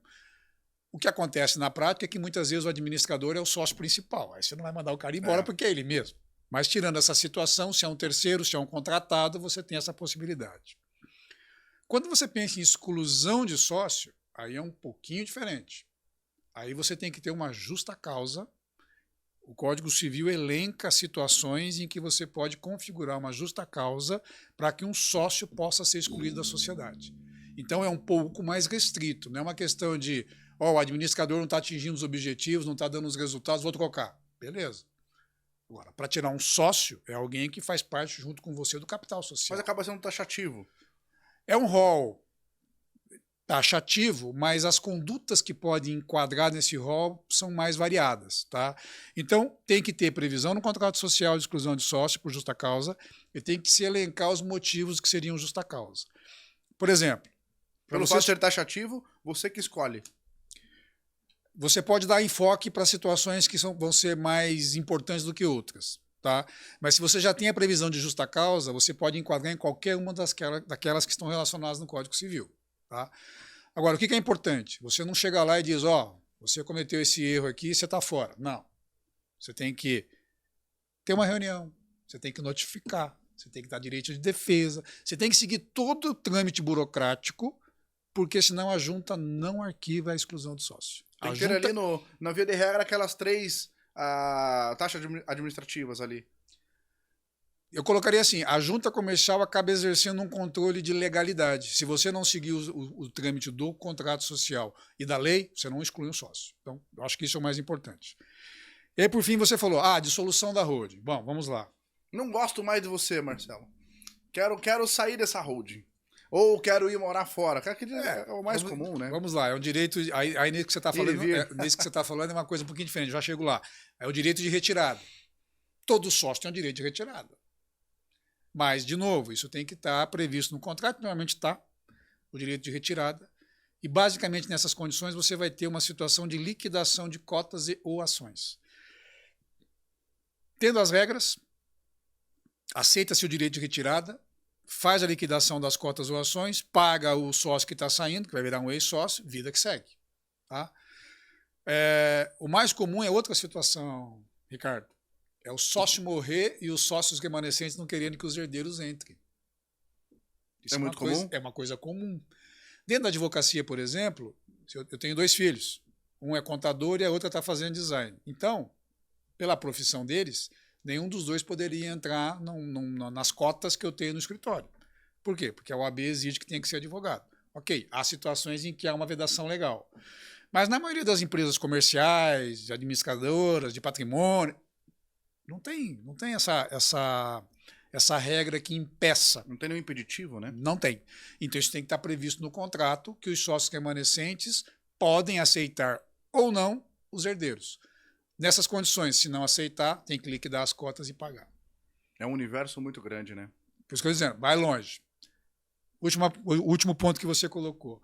O que acontece na prática é que muitas vezes o administrador é o sócio principal. Aí você não vai mandar o cara embora porque é ele mesmo. Mas tirando essa situação, se é um terceiro, se é um contratado, você tem essa possibilidade. Quando você pensa em exclusão de sócio, aí é um pouquinho diferente. Aí você tem que ter uma justa causa. O Código Civil elenca situações em que você pode configurar uma justa causa para que um sócio possa ser excluído da sociedade. Então é um pouco mais restrito. Não é uma questão de o administrador não está atingindo os objetivos, não está dando os resultados, vou trocar. Beleza. Agora, para tirar um sócio, é alguém que faz parte junto com você do capital social. Mas acaba sendo taxativo. É um rol taxativo, mas as condutas que podem enquadrar nesse rol são mais variadas. Tá? Então, tem que ter previsão no contrato social de exclusão de sócio por justa causa e tem que se elencar os motivos que seriam justa causa. Por exemplo... Pelo fato de ser taxativo, você que escolhe. Você pode dar enfoque para situações que vão ser mais importantes do que outras. Tá? Mas se você já tem a previsão de justa causa, você pode enquadrar em qualquer uma daquelas que estão relacionadas no Código Civil. Tá? Agora, o que é importante? Você não chega lá e diz, você cometeu esse erro aqui, você está fora. Não. Você tem que ter uma reunião, você tem que notificar, você tem que dar direito de defesa, você tem que seguir todo o trâmite burocrático, porque senão a junta não arquiva a exclusão do sócio. Tem que ter ali na via de regra aquelas 3 taxas administrativas ali. Eu colocaria assim, a junta comercial acaba exercendo um controle de legalidade. Se você não seguir o trâmite do contrato social e da lei, você não exclui um sócio. Então, eu acho que isso é o mais importante. E aí, por fim, você falou, dissolução da holding. Bom, vamos lá. Não gosto mais de você, Marcelo. Quero sair dessa holding. Ou quero ir morar fora. É o mais comum, né? Vamos lá, é um direito... Aí nisso que você está falando, nisso que você está falando é uma coisa um pouquinho diferente, já chego lá. É o direito de retirada. Todo sócio tem o direito de retirada. Mas, de novo, isso tem que estar previsto no contrato, normalmente está, o direito de retirada. E, basicamente, nessas condições, você vai ter uma situação de liquidação de cotas ou ações. Tendo as regras, aceita-se o direito de retirada, faz a liquidação das cotas ou ações, paga o sócio que está saindo, que vai virar um ex-sócio, vida que segue. Tá? O mais comum é outra situação, Ricardo. É o sócio morrer e os sócios remanescentes não querendo que os herdeiros entrem. Isso é muito comum? É uma coisa comum. Dentro da advocacia, por exemplo, eu tenho 2 filhos. Um é contador e a outra está fazendo design. Então, pela profissão deles, nenhum dos dois poderia entrar nas cotas que eu tenho no escritório. Por quê? Porque a OAB exige que tenha que ser advogado. Ok, há situações em que há uma vedação legal. Mas na maioria das empresas comerciais, de administradoras, de patrimônio, não tem essa regra que impeça. Não tem nenhum impeditivo, né? Não tem. Então isso tem que estar previsto no contrato que os sócios remanescentes podem aceitar ou não os herdeiros. Nessas condições, se não aceitar, tem que liquidar as cotas e pagar. É um universo muito grande, né? Por isso que eu estou dizendo, vai longe. O último ponto que você colocou.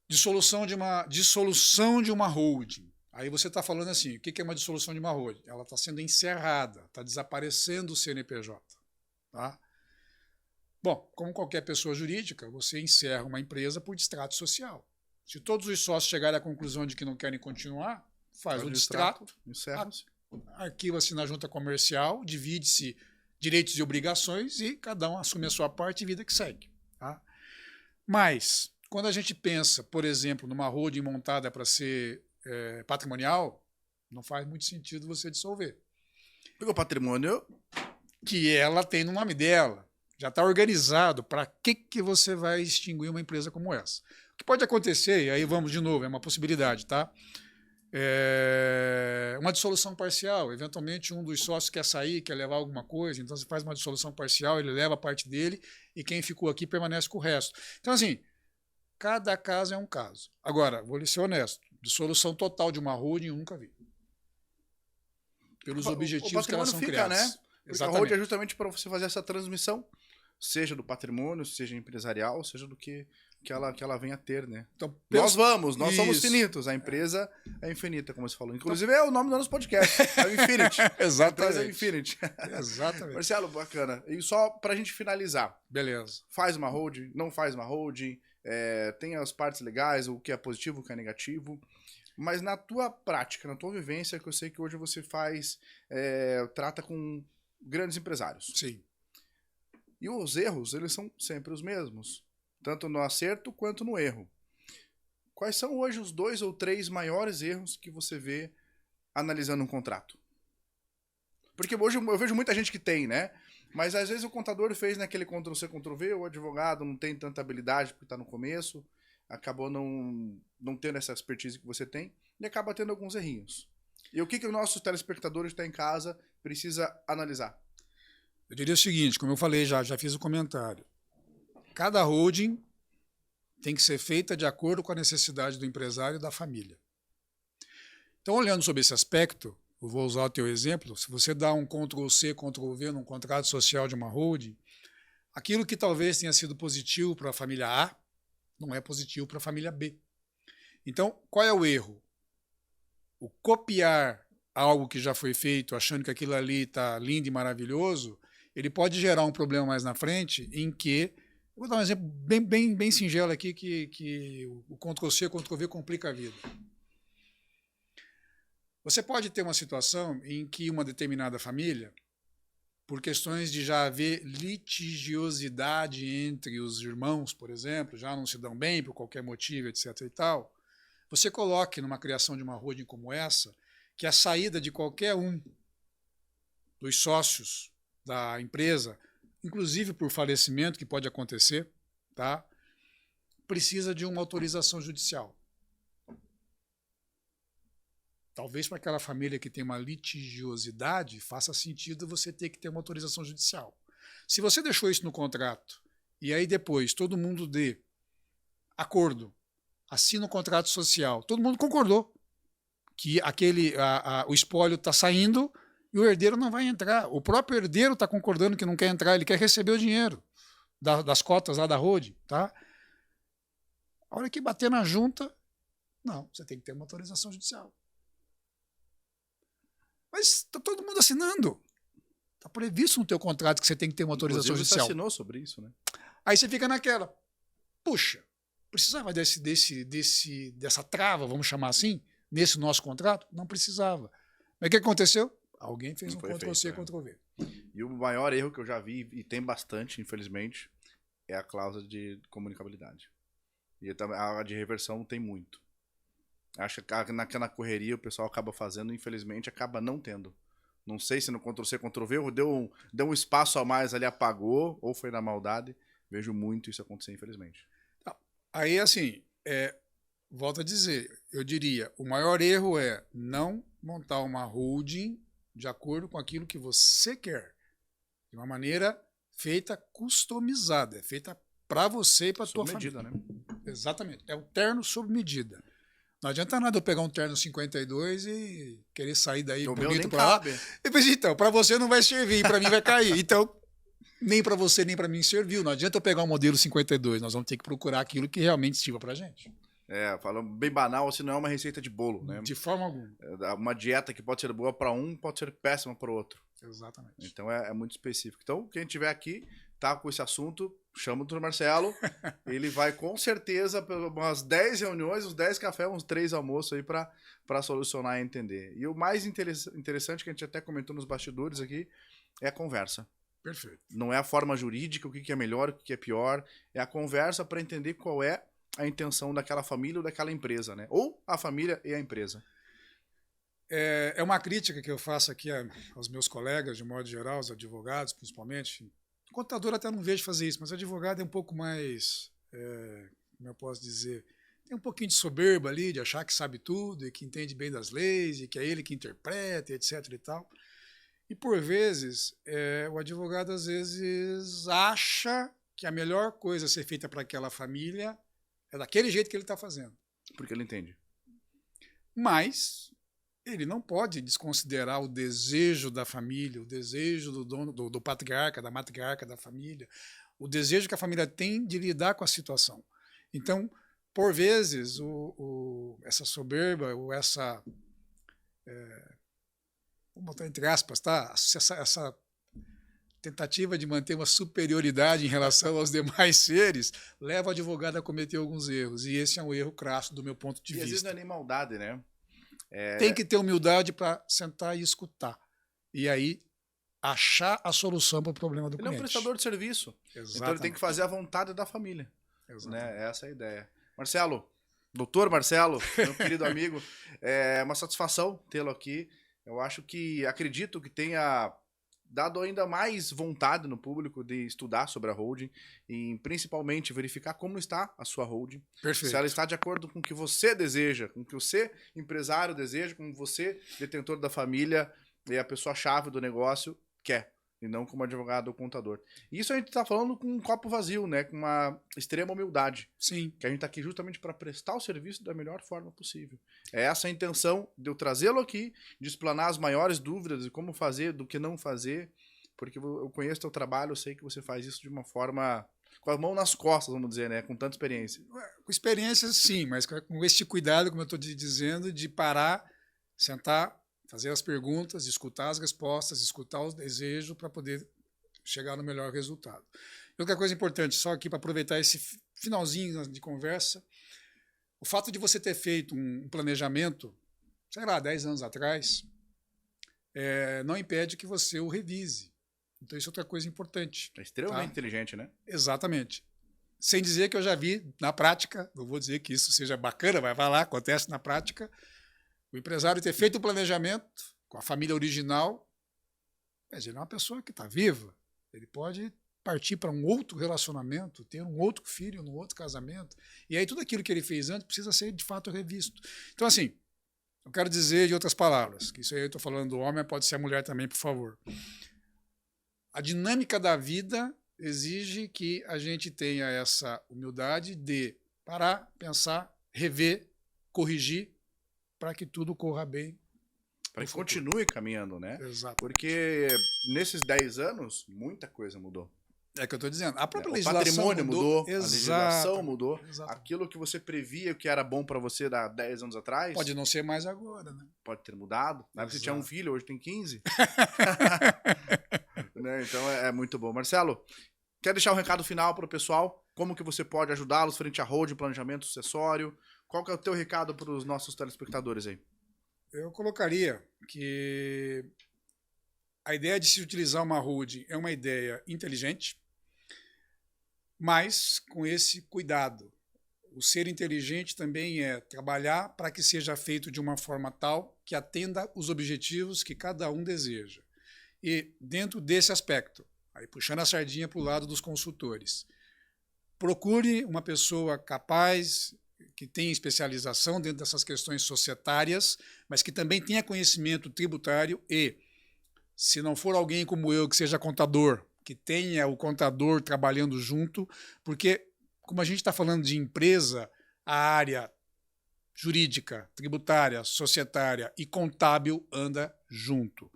Dissolução de uma holding. Aí você está falando assim, o que é uma dissolução de uma holding? Ela está sendo encerrada, está desaparecendo o CNPJ. Tá? Bom, como qualquer pessoa jurídica, você encerra uma empresa por distrato social. Se todos os sócios chegarem à conclusão de que não querem continuar, faz o distrato, encerra-se. Arquiva-se na junta comercial, divide-se direitos e obrigações e cada um assume a sua parte e vida que segue. Tá? Mas, quando a gente pensa, por exemplo, numa holding montada para ser patrimonial, não faz muito sentido você dissolver. Porque o patrimônio... Que ela tem no nome dela. Já está organizado. Para que você vai extinguir uma empresa como essa? O que pode acontecer, e aí vamos de novo, é uma possibilidade, tá? Uma dissolução parcial. Eventualmente um dos sócios quer sair, quer levar alguma coisa, então você faz uma dissolução parcial, ele leva a parte dele e quem ficou aqui permanece com o resto. Então, assim, cada caso é um caso. Agora, vou lhe ser honesto, Dissolução total de uma holding eu nunca vi. Pelos objetivos que elas são fica, criadas. Né? Porque a holding é justamente para você fazer essa transmissão, seja do patrimônio, seja empresarial, seja do que ela venha a ter, né? Então, nós somos finitos, a empresa é infinita, como você falou. Inclusive é o nome do nosso podcast, é o Infinity. Exatamente. A empresa é Infinity. Exatamente. Marcelo, bacana. E só pra gente finalizar. Beleza. Faz uma holding, não faz uma holding, tem as partes legais, o que é positivo, o que é negativo. Mas na tua prática, na tua vivência, que eu sei que hoje você trata com grandes empresários. Sim. E os erros, eles são sempre os mesmos. Tanto no acerto quanto no erro. Quais são hoje os 2 ou 3 maiores erros que você vê analisando um contrato? Porque hoje eu vejo muita gente que tem, né? Mas às vezes o contador fez naquele Ctrl-C, Ctrl-V, o advogado não tem tanta habilidade porque está no começo, acabou não tendo essa expertise que você tem e acaba tendo alguns errinhos. E o que os nossos telespectadores que estão em casa precisa analisar? Eu diria o seguinte, como eu falei já fiz o comentário. Cada holding tem que ser feita de acordo com a necessidade do empresário e da família. Então, olhando sobre esse aspecto, eu vou usar o teu exemplo, se você dá um Ctrl-C, Ctrl-V num contrato social de uma holding, aquilo que talvez tenha sido positivo para a família A, não é positivo para a família B. Então, qual é o erro? O copiar algo que já foi feito, achando que aquilo ali está lindo e maravilhoso, ele pode gerar um problema mais na frente em que vou dar um exemplo bem singelo aqui que o Ctrl-C, Ctrl-V complica a vida. Você pode ter uma situação em que uma determinada família, por questões de já haver litigiosidade entre os irmãos, por exemplo, já não se dão bem por qualquer motivo, etc. e tal, você coloque numa criação de uma holding como essa, que a saída de qualquer um dos sócios da empresa, inclusive por falecimento, que pode acontecer, tá? Precisa de uma autorização judicial. Talvez para aquela família que tem uma litigiosidade, faça sentido você ter que ter uma autorização judicial. Se você deixou isso no contrato, e aí depois todo mundo dê acordo, assina o contrato social, todo mundo concordou que o espólio está saindo, e o herdeiro não vai entrar. O próprio herdeiro está concordando que não quer entrar, ele quer receber o dinheiro das cotas lá da holding. Tá? A hora que bater na junta, não, você tem que ter uma autorização judicial. Mas está todo mundo assinando. Está previsto no teu contrato que você tem que ter uma autorização judicial. Você assinou sobre isso, né? Aí você fica naquela, puxa, precisava dessa trava, vamos chamar assim, nesse nosso contrato? Não precisava. Mas o que aconteceu? Alguém fez um Ctrl-C, Ctrl-V. E o maior erro que eu já vi, e tem bastante, infelizmente, é a cláusula de comunicabilidade. E a de reversão tem muito. Acho que na correria o pessoal acaba fazendo, infelizmente, acaba não tendo. Não sei se no Ctrl-C, Ctrl-V deu um espaço a mais ali, apagou, ou foi na maldade. Vejo muito isso acontecer, infelizmente. Aí, assim, volto a dizer, eu diria, o maior erro é não montar uma holding de acordo com aquilo que você quer. De uma maneira feita customizada, feita para você e para a tua família. Né? Exatamente. É um terno sob medida. Não adianta nada eu pegar um terno 52 e querer sair daí bonito para lá. Então, para você não vai servir, para mim vai cair. Então, nem para você nem para mim serviu. Não adianta eu pegar um modelo 52. Nós vamos ter que procurar aquilo que realmente sirva para gente. Falando bem banal, assim, não é uma receita de bolo, né? De forma alguma. Uma dieta que pode ser boa para um, pode ser péssima para o outro. Exatamente. Então é muito específico. Então, quem tiver aqui, tá com esse assunto, chama o Dr. Marcelo. Ele vai com certeza umas 10 reuniões, uns 10 cafés, uns 3 almoços aí para solucionar e entender. E o mais interessante, que a gente até comentou nos bastidores aqui, é a conversa. Perfeito. Não é a forma jurídica, o que é melhor, o que é pior. É a conversa para entender qual é a intenção daquela família ou daquela empresa, né? Ou a família e a empresa. É uma crítica que eu faço aqui aos meus colegas, de modo geral, aos advogados, principalmente. O contador até não vejo fazer isso, mas o advogado é um pouco mais, como eu posso dizer, tem um pouquinho de soberba ali, de achar que sabe tudo e que entende bem das leis e que é ele que interpreta, etc. e tal. E, por vezes, o advogado, às vezes, acha que a melhor coisa a ser feita para aquela família é daquele jeito que ele está fazendo. Porque ele entende. Mas ele não pode desconsiderar o desejo da família, o desejo do dono, do patriarca, da matriarca da família, o desejo que a família tem de lidar com a situação. Então, por vezes, essa soberba ou essa, vamos botar entre aspas, tá? Essa tentativa de manter uma superioridade em relação aos demais seres leva o advogado a cometer alguns erros. E esse é um erro crasso do meu ponto de vista. E às vezes não é nem maldade, né? Tem que ter humildade para sentar e escutar. E aí achar a solução para o problema do cliente. Ele é um prestador de serviço. Exatamente. Então ele tem que fazer a vontade da família. Exatamente. Né? Essa é a ideia. Marcelo, doutor Marcelo, meu querido amigo, é uma satisfação tê-lo aqui. Eu acredito que tenha dado ainda mais vontade no público de estudar sobre a holding e principalmente verificar como está a sua holding. Perfeito. Se ela está de acordo com o que você deseja, com o que você, empresário, deseja, com você, detentor da família e a pessoa-chave do negócio, quer. E não como advogado ou contador. E isso a gente está falando com um copo vazio, né? Com uma extrema humildade. Sim. Que a gente está aqui justamente para prestar o serviço da melhor forma possível. É essa a intenção de eu trazê-lo aqui, de explanar as maiores dúvidas de como fazer, do que não fazer, porque eu conheço o teu trabalho, eu sei que você faz isso de uma forma com a mão nas costas, vamos dizer, né? Com tanta experiência. Com experiência, sim, mas com este cuidado, como eu estou dizendo, de parar, sentar, fazer as perguntas, escutar as respostas, escutar os desejos para poder chegar no melhor resultado. E outra coisa importante, só aqui para aproveitar esse finalzinho de conversa, o fato de você ter feito um planejamento, sei lá, 10 anos atrás, não impede que você o revise. Então isso é outra coisa importante. É extremamente inteligente, né? Exatamente. Sem dizer que eu já vi na prática, não vou dizer que isso seja bacana, vai lá, acontece na prática, o empresário ter feito o planejamento com a família original, mas ele é uma pessoa que está viva. Ele pode partir para um outro relacionamento, ter um outro filho, um outro casamento. E aí tudo aquilo que ele fez antes precisa ser, de fato, revisto. Então, assim, eu quero dizer de outras palavras, que isso aí eu estou falando do homem, pode ser a mulher também, por favor. A dinâmica da vida exige que a gente tenha essa humildade de parar, pensar, rever, corrigir, para que tudo corra bem. Para que continue caminhando, né? Exato. Porque nesses 10 anos, muita coisa mudou. É o que eu estou dizendo. A própria O legislação patrimônio mudou, a legislação Exato. mudou. Aquilo que você previa que era bom para você há 10 anos atrás... Pode não ser mais agora, né? Pode ter mudado. Na época você tinha um filho, hoje tem 15. Né? Então é muito bom. Marcelo, quer deixar um recado final para o pessoal? Como que você pode ajudá-los frente à holding, planejamento sucessório? Qual que é o teu recado para os nossos telespectadores aí? Eu colocaria que a ideia de se utilizar uma holding é uma ideia inteligente, mas com esse cuidado. O ser inteligente também é trabalhar para que seja feito de uma forma tal que atenda os objetivos que cada um deseja. E dentro desse aspecto, aí puxando a sardinha para o lado dos consultores, procure uma pessoa capaz, que tenha especialização dentro dessas questões societárias, mas que também tenha conhecimento tributário e, se não for alguém como eu, que seja contador, que tenha o contador trabalhando junto, porque, como a gente está falando de empresa, a área jurídica, tributária, societária e contábil anda junto.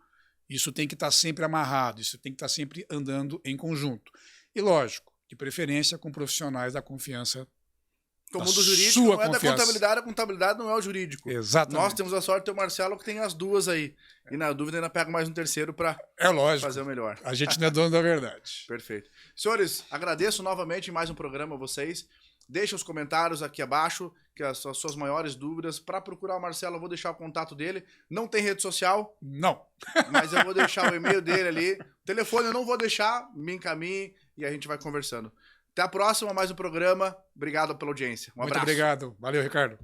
Isso tem que estar sempre amarrado, isso tem que estar sempre andando em conjunto. E, lógico, de preferência com profissionais da confiança. O mundo jurídico não é da contabilidade, a contabilidade não é o jurídico. Exatamente. Nós temos a sorte de ter o Marcelo que tem as duas aí. E na dúvida ainda pega mais um terceiro para fazer o melhor. A gente não é dono da verdade. Perfeito. Senhores, agradeço novamente em mais um programa a vocês. Deixem os comentários aqui abaixo, que as suas maiores dúvidas. Para procurar o Marcelo, eu vou deixar o contato dele. Não tem rede social? Não. Mas eu vou deixar o e-mail dele ali. O telefone eu não vou deixar, me encaminhe e a gente vai conversando. Até a próxima, mais um programa. Obrigado pela audiência. Um abraço. Muito obrigado. Valeu, Ricardo.